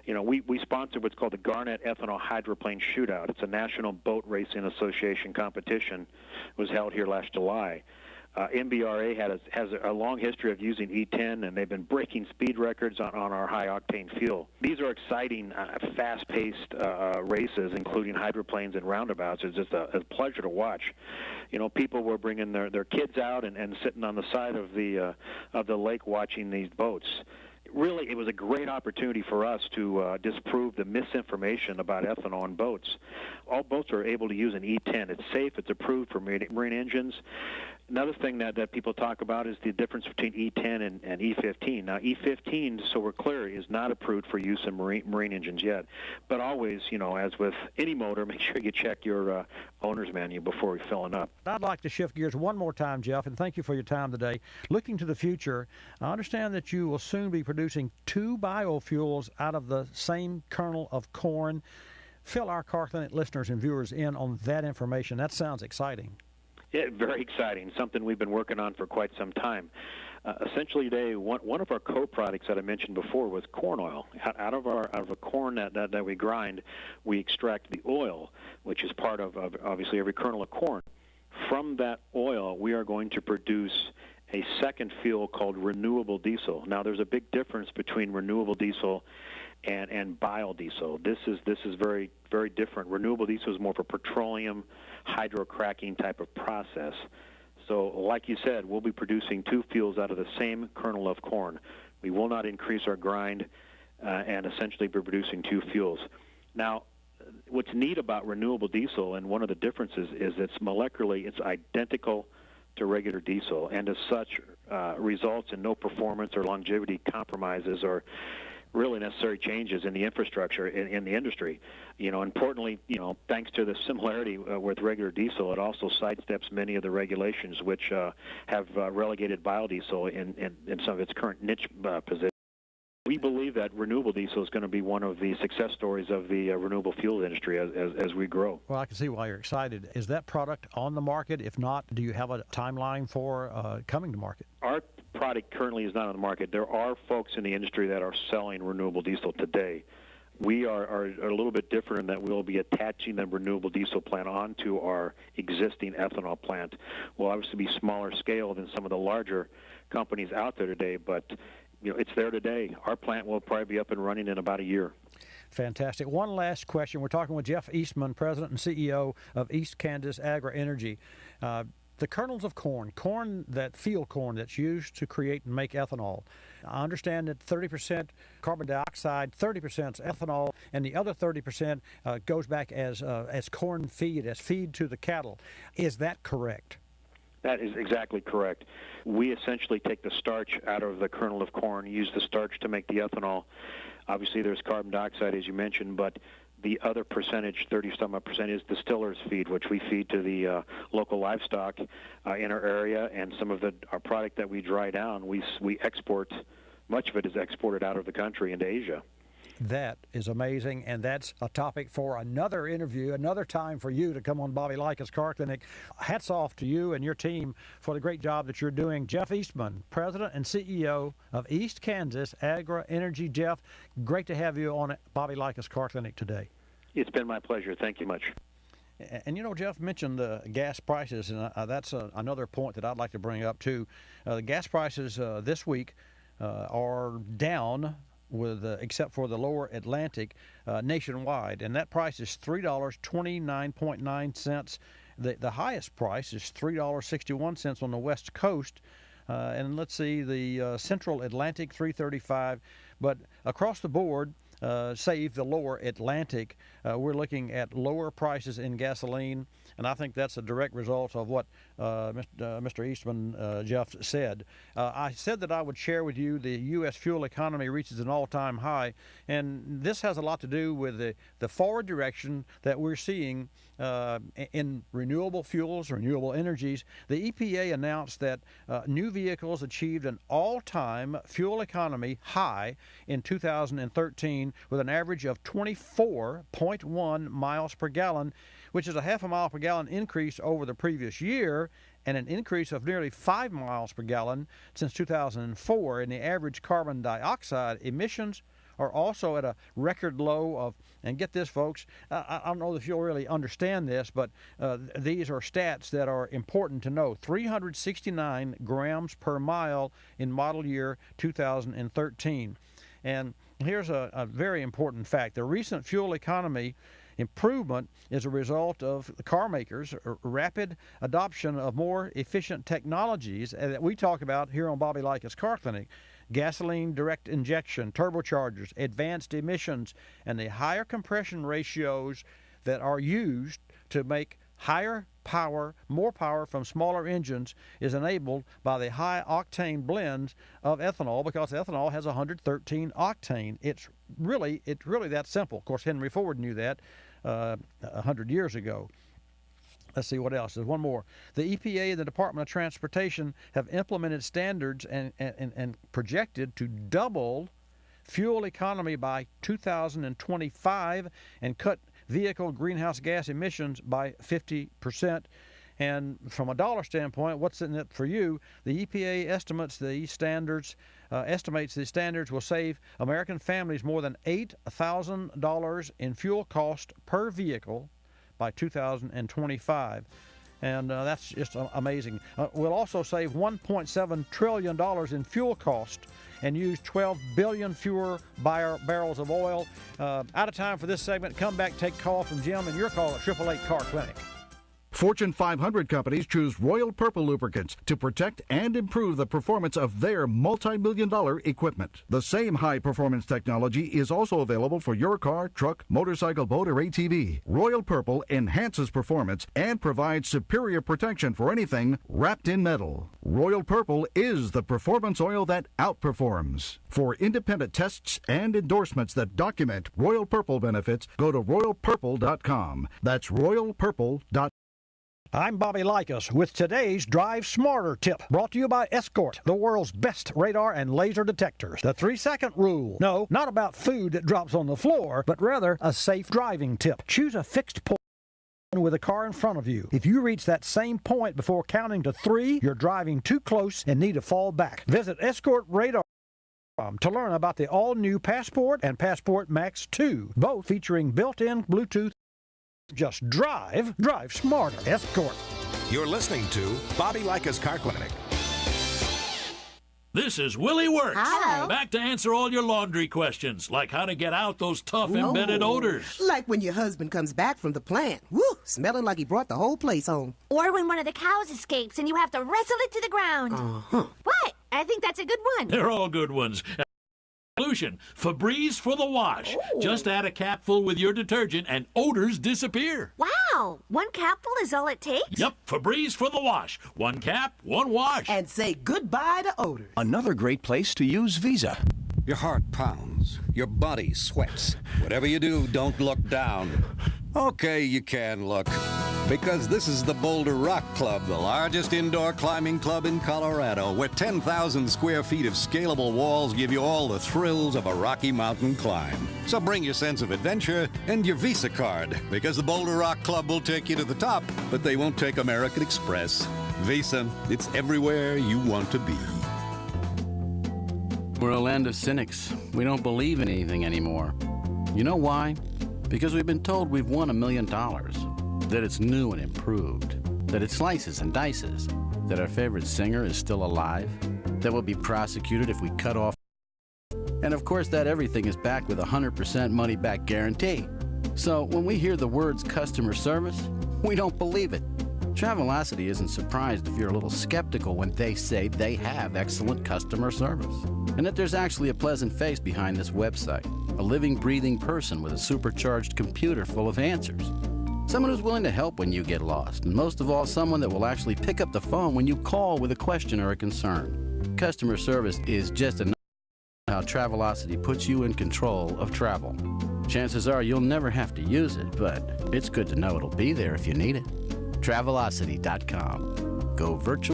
We sponsored what's called the Garnett Ethanol Hydroplane Shootout. It's a National Boat Racing Association competition. It was held here last July. MBRA has a long history of using E10, and they've been breaking speed records on our high-octane fuel. These are exciting, fast-paced races, including hydroplanes and roundabouts. It's just a pleasure to watch. People were bringing their kids out and sitting on the side of the lake watching these boats. Really, it was a great opportunity for us to disprove the misinformation about ethanol in boats. All boats are able to use an E10. It's safe. It's approved for marine engines. Another thing that people talk about is the difference between E10 and E15. Now, E15, so we're clear, is not approved for use in marine engines yet. But always, as with any motor, make sure you check your owner's manual before filling up. I'd like to shift gears one more time, Jeff, and thank you for your time today. Looking to the future, I understand that you will soon be producing 2 biofuels out of the same kernel of corn. Fill our Car Clinic listeners and viewers in on that information. That sounds exciting. Yeah, very exciting, something we've been working on for quite some time. Essentially today, one of our co-products that I mentioned before was corn oil. Out of a corn that we grind, we extract the oil, which is part of obviously every kernel of corn. From that oil, we are going to produce a second fuel called renewable diesel. Now, there's a big difference between renewable diesel and biodiesel. This is very, very different. Renewable diesel is more for petroleum hydrocracking type of process. So, like you said, we'll be producing 2 fuels out of the same kernel of corn. We will not increase our grind and essentially be producing 2 fuels. Now, what's neat about renewable diesel, and one of the differences, is it's molecularly, it's identical to regular diesel, and as such results in no performance or longevity compromises or really necessary changes in the infrastructure in the industry. Importantly, thanks to the similarity with regular diesel, it also sidesteps many of the regulations which have relegated biodiesel in some of its current niche positions. We believe that renewable diesel is going to be one of the success stories of the renewable fuel industry as we grow. Well, I can see why you're excited. Is that product on the market? If not, do you have a timeline for coming to market? Our product currently is not on the market. There are folks in the industry that are selling renewable diesel today. We are a little bit different in that we'll be attaching the renewable diesel plant onto our existing ethanol plant. We'll obviously be smaller scale than some of the larger companies out there today, but it's there today. Our plant will probably be up and running in about a year. Fantastic. One last question. We're talking with Jeff Eastman, President and CEO of East Kansas Agri Energy. The kernels of corn, field corn that's used to create and make ethanol, I understand that 30% carbon dioxide, 30% is ethanol, and the other 30% goes back as corn feed, as feed to the cattle. Is that correct? That is exactly correct. We essentially take the starch out of the kernel of corn, use the starch to make the ethanol. Obviously, there's carbon dioxide, as you mentioned, but the other percentage, 30-some-odd%, is distiller's feed, which we feed to the local livestock in our area, and some of our product that we dry down, we export. Much of it is exported out of the country into Asia. That is amazing, and that's a topic for another interview, another time for you to come on Bobby Likis Car Clinic. Hats off to you and your team for the great job that you're doing. Jeff Eastman, President and CEO of East Kansas Agri Energy. Jeff, great to have you on Bobby Likis Car Clinic today. It's been my pleasure. Thank you much. And, you know, Jeff mentioned the gas prices, and that's another point that I'd like to bring up, too. The gas prices this week are down, except for the lower Atlantic, nationwide, and that price is $3.29.9. The highest price is $3.61 on the West Coast, and let's see, the Central Atlantic $3.35, but across the board, save the lower Atlantic, we're looking at lower prices in gasoline, and I think that's a direct result of what Mr. Eastman, Jeff, said. I said that I would share with you the U.S. fuel economy reaches an all-time high, and this has a lot to do with the forward direction that we're seeing in renewable fuels, renewable energies. The EPA announced that new vehicles achieved an all-time fuel economy high in 2013 with an average of 24.1 miles per gallon, which is a half a mile per gallon increase over the previous year and an increase of nearly 5 miles per gallon since 2004. And the average carbon dioxide emissions are also at a record low of, and get this, folks, I don't know if you'll really understand this, but these are stats that are important to know. 369 grams per mile in model year 2013. And here's a very important fact. The recent fuel economy improvement is a result of the car makers' rapid adoption of more efficient technologies that we talk about here on Bobby Likis Car Clinic. Gasoline direct injection, turbochargers, advanced emissions, and the higher compression ratios that are used to make higher power, more power from smaller engines is enabled by the high octane blends of ethanol, because ethanol has 113 octane. It's really that simple. Of course, Henry Ford knew that 100 years ago. Let's see what else. There's one more. The EPA and the Department of Transportation have implemented standards and projected to double fuel economy by 2025 and cut vehicle greenhouse gas emissions by 50%. And from a dollar standpoint, what's in it for you? The EPA estimates these standards will save American families more than $8,000 in fuel cost per vehicle by 2025. And that's just amazing. We'll also save $1.7 trillion in fuel cost and use 12 billion fewer barrels of oil. Out of time for this segment. Come back, take call from Jim and your call at 888 Car Clinic. Fortune 500 companies choose Royal Purple lubricants to protect and improve the performance of their multi-million-dollar equipment. The same high-performance technology is also available for your car, truck, motorcycle, boat, or ATV. Royal Purple enhances performance and provides superior protection for anything wrapped in metal. Royal Purple is the performance oil that outperforms. For independent tests and endorsements that document Royal Purple benefits, go to royalpurple.com. That's royalpurple.com. I'm Bobby Likis with today's Drive Smarter tip, brought to you by Escort, the world's best radar and laser detectors. The 3-second rule. No, not about food that drops on the floor, but rather a safe driving tip. Choose a fixed point with a car in front of you. If you reach that same point before counting to 3, you're driving too close and need to fall back. Visit Escort Radar to learn about the all-new Passport and Passport Max 2, both featuring built-in Bluetooth. Just drive smarter. Escort. You're listening to Bobby Likis Car Clinic. This is Willie Works. Hello. Back to answer all your laundry questions, like how to get out those tough embedded odors. Like when your husband comes back from the plant. Woo! Smelling like he brought the whole place home. Or when one of the cows escapes and you have to wrestle it to the ground. Uh-huh. What? I think that's a good one. They're all good ones. Solution, Febreze for the wash. Oh. Just add a capful with your detergent and odors disappear. Wow, one capful is all it takes? Yep, Febreze for the wash. One cap, one wash. And say goodbye to odors. Another great place to use Visa. Your heart pounds. Your body sweats. Whatever you do, don't look down. Okay, you can look. Because this is the Boulder Rock Club, the largest indoor climbing club in Colorado, where 10,000 square feet of scalable walls give you all the thrills of a Rocky Mountain climb. So bring your sense of adventure and your Visa card, because the Boulder Rock Club will take you to the top, but they won't take American Express. Visa, it's everywhere you want to be. We're a land of cynics. We don't believe in anything anymore. You know why? Because we've been told we've won $1 million, that it's new and improved, that it slices and dices, that our favorite singer is still alive, that we'll be prosecuted if we cut off, and of course that everything is backed with a 100% money-back guarantee. So when we hear the words customer service, we don't believe it. Travelocity isn't surprised if you're a little skeptical when they say they have excellent customer service, and that there's actually a pleasant face behind this website, a living, breathing person with a supercharged computer full of answers. Someone who's willing to help when you get lost, and most of all, someone that will actually pick up the phone when you call with a question or a concern. Customer service is just another how Travelocity puts you in control of travel. Chances are you'll never have to use it, but it's good to know it'll be there if you need it. Travelocity.com. Go virtual.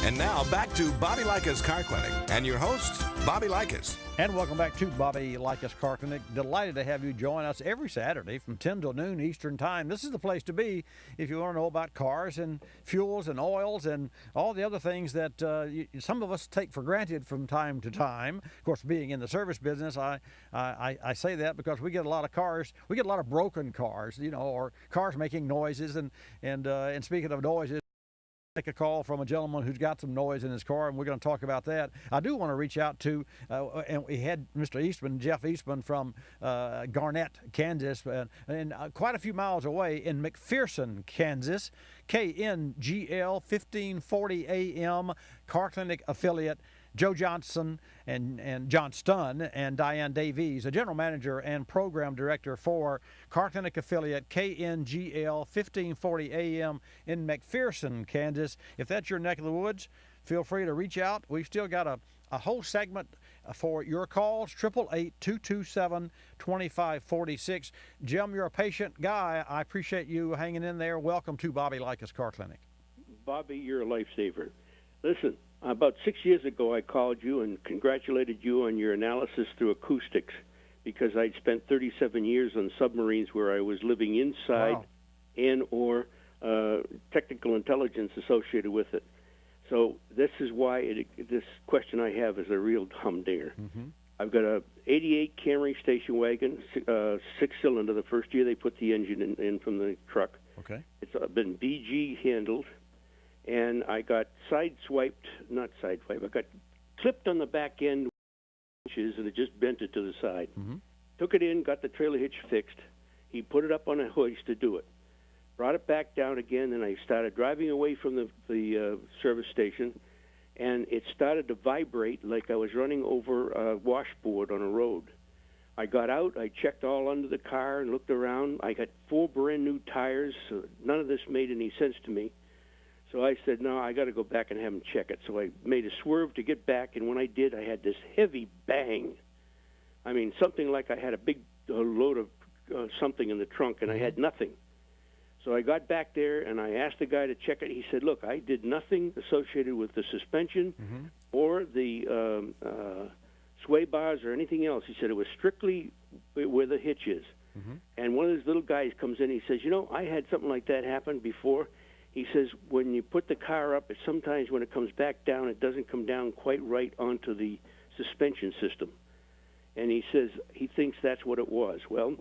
And now back to Bobby Likis Car Clinic and your host, Bobby Likis. And welcome back to Bobby Likis Car Clinic. Delighted to have you join us every Saturday from 10 till noon Eastern Time. This is the place to be if you want to know about cars and fuels and oils and all the other things that some of us take for granted from time to time. Of course, being in the service business, I say that because we get a lot of cars. We get a lot of broken cars, you know, or cars making noises. And speaking of noises, take a call from a gentleman who's got some noise in his car, and we're going to talk about that. I do want to reach out to, and we had Mr. Eastman, Jeff Eastman from Garnett, Kansas, and quite a few miles away in McPherson, Kansas, KNGL 1540 AM, Car Clinic affiliate. Joe Johnson and John Stunn and Diane Davies, a general manager and program director for Car Clinic affiliate KNGL 1540 AM in McPherson, Kansas. If that's your neck of the woods, feel free to reach out. We've still got a whole segment for your calls, 888-227-2546. Jim, you're a patient guy. I appreciate you hanging in there. Welcome to Bobby Likis Car Clinic. Bobby, you're a lifesaver. Listen, about 6 years ago, I called you and congratulated you on your analysis through acoustics because I'd spent 37 years on submarines where I was living inside and or technical intelligence associated with it. So this is why this question I have is a real humdinger. Mm-hmm. I've got a 88 Camry station wagon, six-cylinder. The first year they put the engine in from the truck. Okay. It's been BG handled. And I got I got clipped on the back end, and it just bent it to the side. Mm-hmm. Took it in, got the trailer hitch fixed. He put it up on a hoist to do it. Brought it back down again, and I started driving away from the service station, and it started to vibrate like I was running over a washboard on a road. I got out, I checked all under the car and looked around. I got 4 brand new tires, so none of this made any sense to me. So I said, no, I got to go back and have him check it. So I made a swerve to get back, and when I did, I had this heavy bang. I mean, something like I had a big load of something in the trunk, and I had nothing. So I got back there, and I asked the guy to check it. He said, look, I did nothing associated with the suspension or the sway bars or anything else. He said it was strictly where the hitch is. And one of those little guys comes in, he says, you know, I had something like that happen before. He says when you put the car up, sometimes when it comes back down, it doesn't come down quite right onto the suspension system. And he says he thinks that's what it was. Well,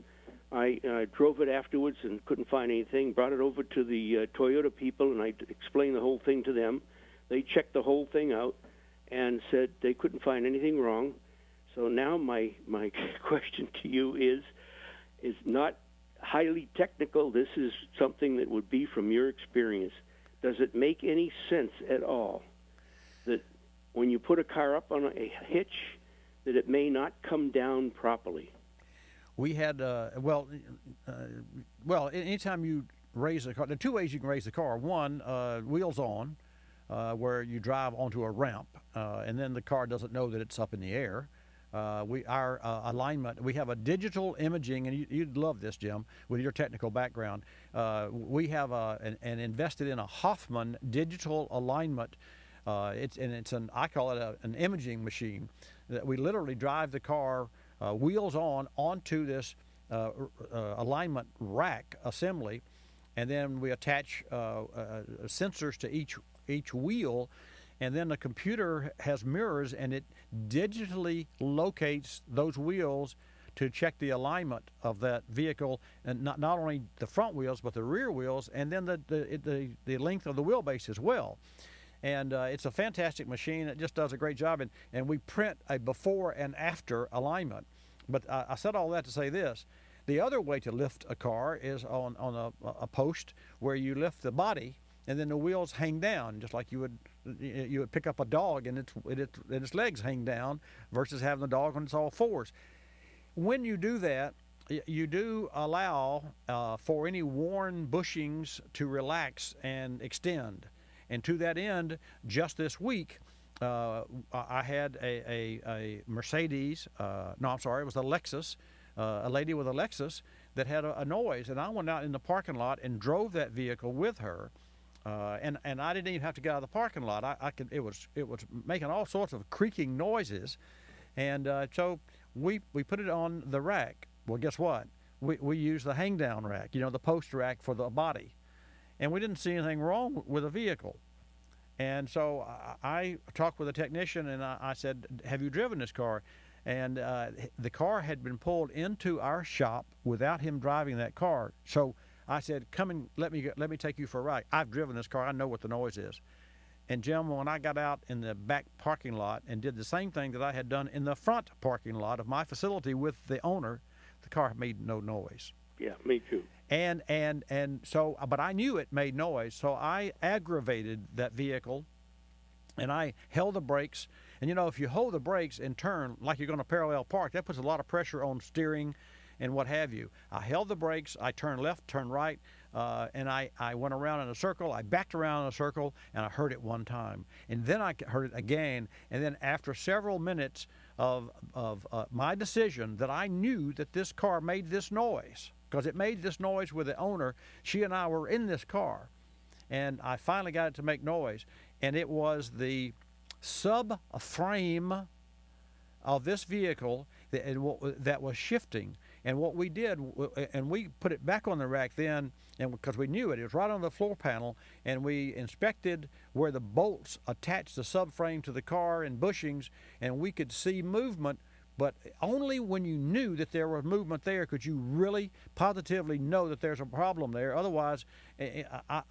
I drove it afterwards and couldn't find anything, brought it over to the Toyota people, and I explained the whole thing to them. They checked the whole thing out and said they couldn't find anything wrong. So now my question to you is not highly technical. This is something that would be from your experience. Does it make any sense at all that when you put a car up on a hitch, that it may not come down properly? We had, anytime you raise a car, there are two ways you can raise the car. One, wheels on, where you drive onto a ramp, and then the car doesn't know that it's up in the air. Our alignment, we have a digital imaging, and you'd love this, Jim, with your technical background. We have an invested in a Hoffman digital alignment. I call it an imaging machine that we literally drive the car wheels on onto this alignment rack assembly, and then we attach sensors to each wheel. And then the computer has mirrors, and it digitally locates those wheels to check the alignment of that vehicle, and not only the front wheels but the rear wheels, and then the length of the wheelbase as well. And it's a fantastic machine. It just does a great job, and we print a before and after alignment. But I said all that to say this. The other way to lift a car is on a post where you lift the body, and then the wheels hang down, just like you would pick up a dog and its legs hang down, versus having the dog on its all fours. When you do that, you do allow for any worn bushings to relax and extend. And to that end, just this week, I had a Mercedes, it was a Lexus, a lady with a Lexus that had a noise, and I went out in the parking lot and drove that vehicle with her. And I didn't even have to get out of the parking lot. It was making all sorts of creaking noises, and so we put it on the rack. Well, guess what? We used the hang down rack, the post rack for the body, and we didn't see anything wrong with the vehicle. And so I talked with a technician, and I said, "Have you driven this car?" And the car had been pulled into our shop without him driving that car. So I said, "Come and let me take you for a ride. I've driven this car. I know what the noise is." And Jim, when I got out in the back parking lot and did the same thing that I had done in the front parking lot of my facility with the owner, the car made no noise. Yeah, me too. And so, but I knew it made noise, so I aggravated that vehicle, and I held the brakes. And if you hold the brakes and turn like you're going to parallel park, that puts a lot of pressure on steering and what have you. I held the brakes, I turned left, turned right, and I went around in a circle, I backed around in a circle, and I heard it one time. And then I heard it again, and then after several minutes of my decision that I knew that this car made this noise, because it made this noise with the owner. She and I were in this car, and I finally got it to make noise, and it was the subframe of this vehicle that was shifting. And what we did, and we put it back on the rack then, and because we knew it was right on the floor panel, and we inspected where the bolts attached the subframe to the car and bushings, and we could see movement. But only when you knew that there was movement there could you really positively know that there's a problem there. Otherwise,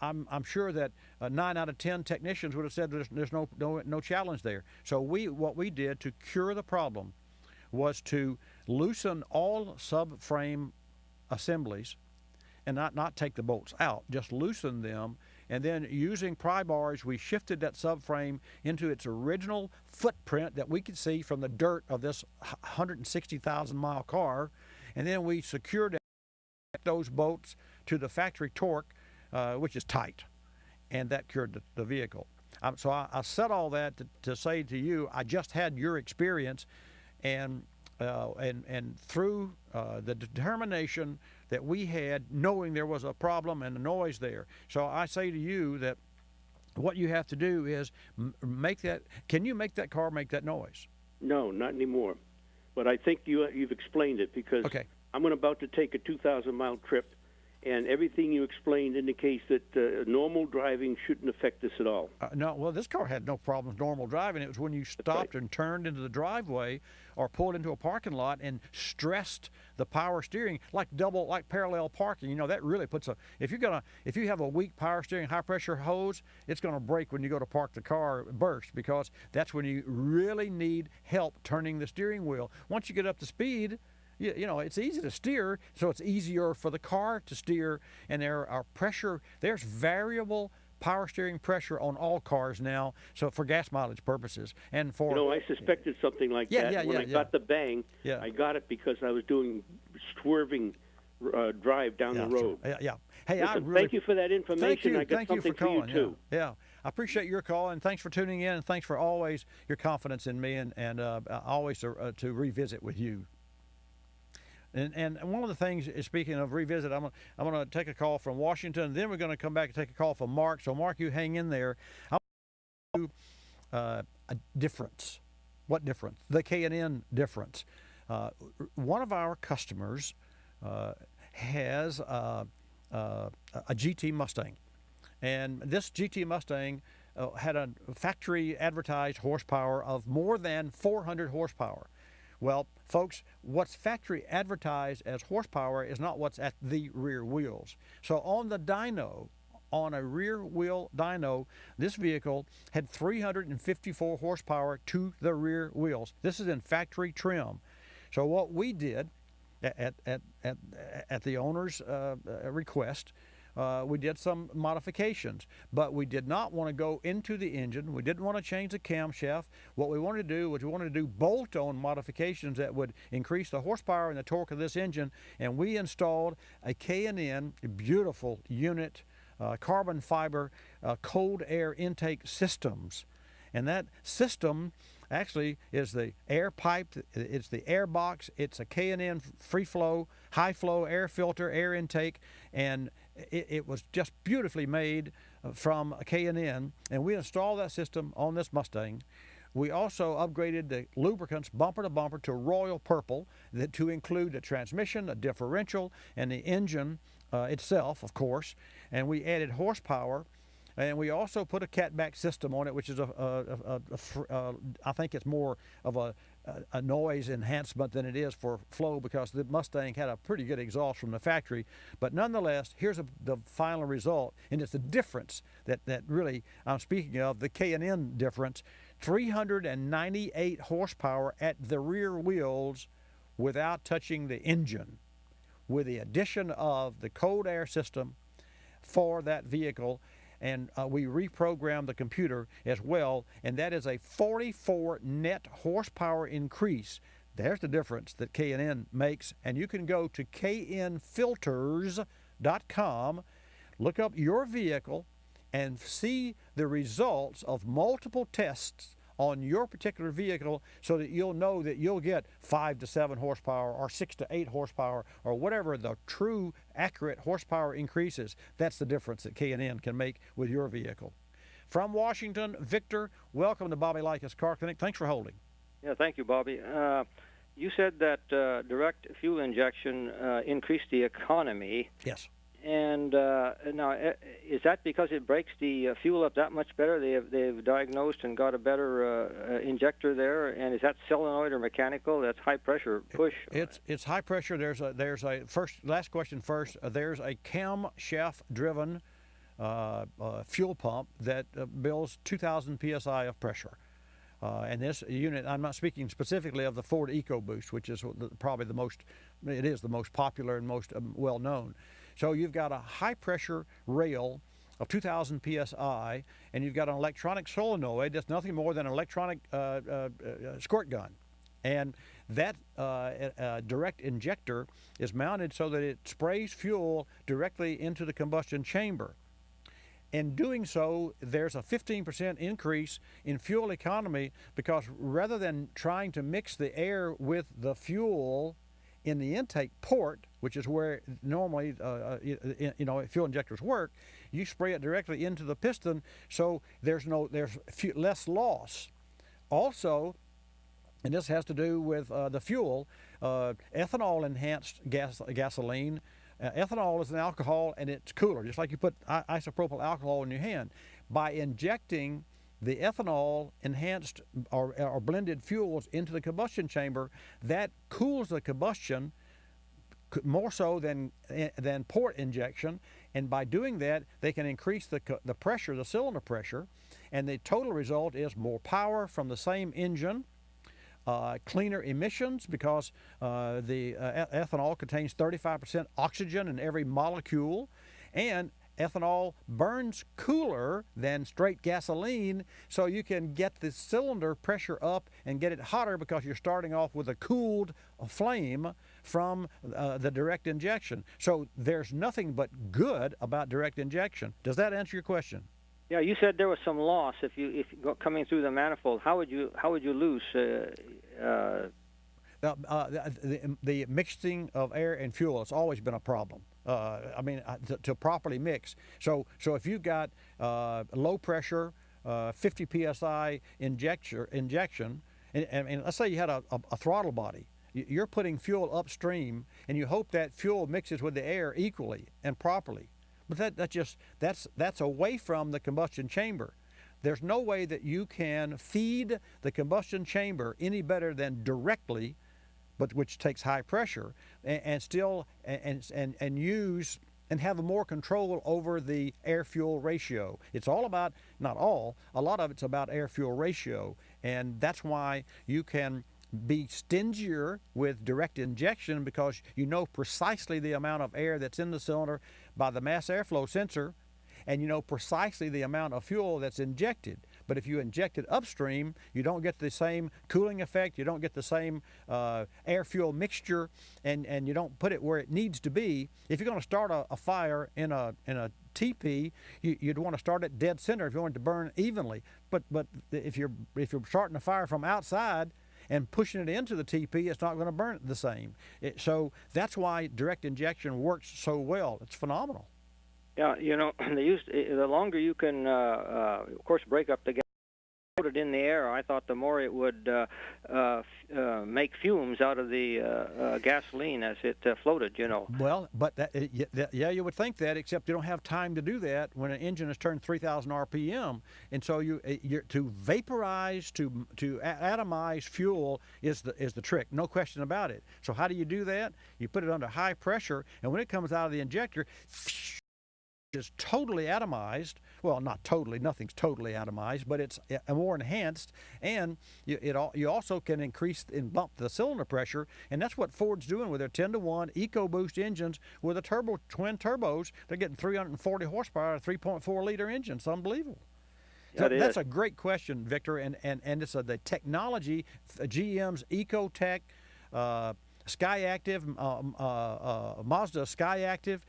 I'm sure that 9 out of 10 technicians would have said there's no challenge there. So what we did to cure the problem was to loosen all subframe assemblies and not take the bolts out, just loosen them. And then using pry bars, we shifted that subframe into its original footprint that we could see from the dirt of this 160,000-mile car. And then we secured those bolts to the factory torque, which is tight. And that cured the vehicle. So I said all that to say to you, I just had your experience, and through the determination that we had, knowing there was a problem and a noise there. So I say to you that what you have to do is make that. Can you make that car make that noise? No, not anymore. But I think you've explained it, because I'm about to take a 2,000-mile trip, and everything you explained indicates that normal driving shouldn't affect this at all. No, well, this car had no problems normal driving. It was when you stopped and turned into the driveway or pulled into a parking lot and stressed the power steering, like parallel parking. That really puts if you have a weak power steering, high pressure hose, it's going to break when you go to park the car, burst, because that's when you really need help turning the steering wheel. Once you get up to speed, you know, it's easy to steer, so it's easier for the car to steer. And there's variable power steering pressure on all cars now, so for gas mileage purposes. And for I suspected something like that. When I got the bang, I got it because I was doing swerving drive down the road. Hey, Listen, thank you for that information. I got something for you too. Yeah, I appreciate your call, and thanks for tuning in, and thanks for always your confidence in me, and always to revisit with you. And one of the things, speaking of revisit, I'm going to take a call from Washington. Then we're going to come back and take a call from Mark. So Mark, you hang in there. I want to do a difference. What difference? The K&N difference. One of our customers has a GT Mustang, and this GT Mustang had a factory advertised horsepower of more than 400 horsepower. Well, folks, what's factory advertised as horsepower is not what's at the rear wheels. So on the dyno, on a rear wheel dyno, this vehicle had 354 horsepower to the rear wheels. This is in factory trim. So what we did at the owner's request, we did some modifications, but we did not want to go into the engine. We didn't want to change the camshaft. What we wanted to do was we wanted to do bolt-on modifications that would increase the horsepower and the torque of this engine, and we installed a K&N, a beautiful unit, carbon fiber cold air intake systems. And that system actually is the air pipe, it's the air box, it's a K&N free flow, high flow air filter, air intake, and it was just beautifully made from K&N, and we installed that system on this Mustang. We also upgraded the lubricants bumper to bumper to royal purple to include the transmission, the differential, and the engine itself, of course, and we added horsepower. And we also put a catback system on it, which is I think it's more of a noise enhancement than it is for flow, because the Mustang had a pretty good exhaust from the factory. But nonetheless, here's the final result, and it's the difference that really I'm speaking of, the K&N difference. 398 horsepower at the rear wheels without touching the engine, with the addition of the cold air system for that vehicle. And we reprogrammed the computer as well, and that is a 44 net horsepower increase. There's the difference that K&N makes, and you can go to knfilters.com, look up your vehicle, and see the results of multiple tests on your particular vehicle, so that you'll know that you'll get 5 to 7 horsepower or 6 to 8 horsepower or whatever the true accurate horsepower increases. That's the difference that K&N can make with your vehicle. From Washington, Victor, welcome to Bobby Likis Car Clinic. Thanks for holding. Yeah, thank you, Bobby. You said that direct fuel injection increased the economy. Yes. And now, is that because it breaks the fuel up that much better? They've diagnosed and got a better injector there, and is that solenoid or mechanical? That's high pressure push. It's high pressure. There's a last question first. There's a camshaft driven fuel pump that builds 2,000 psi of pressure. And this unit, I'm not speaking specifically of the Ford EcoBoost, which is probably the most popular and most well known. So you've got a high pressure rail of 2,000 psi, and you've got an electronic solenoid that's nothing more than an electronic squirt gun. And that direct injector is mounted so that it sprays fuel directly into the combustion chamber. In doing so, there's a 15% increase in fuel economy, because rather than trying to mix the air with the fuel in the intake port, which is where normally fuel injectors work, you spray it directly into the piston, so there's less loss. Also, and this has to do with the fuel, ethanol enhanced gasoline. Ethanol is an alcohol, and it's cooler, just like you put isopropyl alcohol in your hand. By injecting the ethanol enhanced or blended fuels into the combustion chamber, that cools the combustion more so than port injection, and by doing that, they can increase the pressure, the cylinder pressure, and the total result is more power from the same engine, cleaner emissions because the ethanol contains 35% oxygen in every molecule, and ethanol burns cooler than straight gasoline, so you can get the cylinder pressure up and get it hotter because you're starting off with a cooled flame from the direct injection. So there's nothing but good about direct injection. Does that answer your question? Yeah, you said there was some loss if you coming through the manifold. How would you lose? The mixing of air and fuel has always been a problem. To properly mix. So if you've got low pressure, 50 psi injection, and let's say you had a throttle body, you're putting fuel upstream, and you hope that fuel mixes with the air equally and properly. But that's away from the combustion chamber. There's no way that you can feed the combustion chamber any better than directly, but which takes high pressure, and still use and have more control over the air-fuel ratio. It's all about, not all, a lot of it's about air-fuel ratio, and that's why you can be stingier with direct injection, because you know precisely the amount of air that's in the cylinder by the mass airflow sensor, and you know precisely the amount of fuel that's injected. But if you inject it upstream, you don't get the same cooling effect, you don't get the same air-fuel mixture, and you don't put it where it needs to be. If you're going to start a fire in a TP, you'd want to start it dead center if you want it to burn evenly. But if you're starting a fire from outside and pushing it into the TP, it's not going to burn the same. So that's why direct injection works so well. It's phenomenal. Yeah, the longer you can, of course, break up the gas, put it in the air. I thought the more it would make fumes out of the gasoline as it floated. Well, but you would think that, except you don't have time to do that when an engine has turned 3,000 RPM, and so you're to vaporize, to atomize fuel is the trick, no question about it. So how do you do that? You put it under high pressure, and when it comes out of the injector, is totally atomized. Well, not totally, nothing's totally atomized, but it's more enhanced, and you also can increase and bump the cylinder pressure, and that's what Ford's doing with their 10-to-1 EcoBoost engines with a twin turbos. They're getting 340 horsepower out of 3.4-liter engines. It's unbelievable. So that's a great question, Victor, and it's the technology, GM's EcoTech, SkyActiv, Mazda SkyActiv,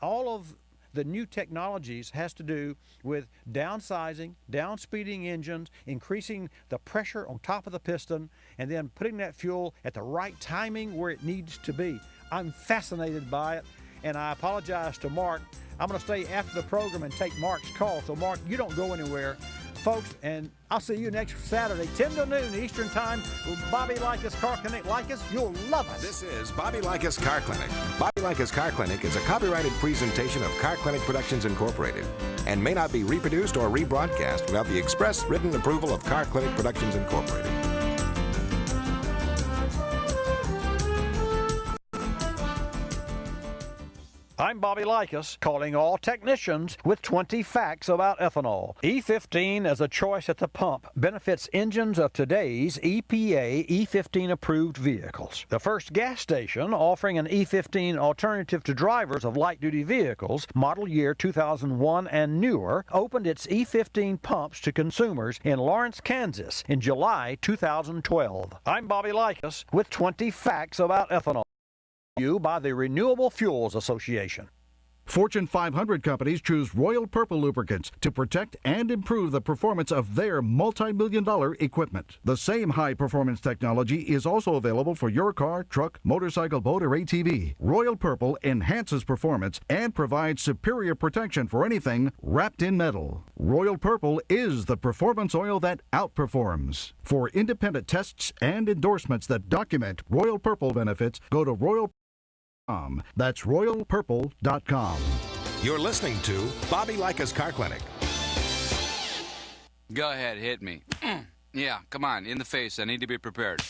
all of the new technologies has to do with downsizing, downspeeding engines, increasing the pressure on top of the piston, and then putting that fuel at the right timing where it needs to be. I'm fascinated by it, and I apologize to Mark. I'm going to stay after the program and take Mark's call. So, Mark, you don't go anywhere. Folks, and I'll see you next Saturday, 10 to noon Eastern Time, with Bobby Likis Car Clinic. Likis, you'll love us. This is Bobby Likis Car Clinic. Bobby Likis Car Clinic is a copyrighted presentation of Car Clinic Productions Incorporated and may not be reproduced or rebroadcast without the express written approval of Car Clinic Productions Incorporated. I'm Bobby Likis, calling all technicians with 20 facts about ethanol. E15 as a choice at the pump benefits engines of today's EPA E15 approved vehicles. The first gas station offering an E15 alternative to drivers of light-duty vehicles, model year 2001 and newer, opened its E15 pumps to consumers in Lawrence, Kansas in July 2012. I'm Bobby Likis with 20 facts about ethanol. You by the Renewable Fuels Association. Fortune 500 companies choose Royal Purple lubricants to protect and improve the performance of their multi-million-dollar equipment. The same high-performance technology is also available for your car, truck, motorcycle, boat, or ATV. Royal Purple enhances performance and provides superior protection for anything wrapped in metal. Royal Purple is the performance oil that outperforms. For independent tests and endorsements that document Royal Purple benefits, go to Royal. That's royalpurple.com. You're listening to Bobby Likis Car Clinic. Go ahead, hit me. Yeah, come on, in the face. I need to be prepared.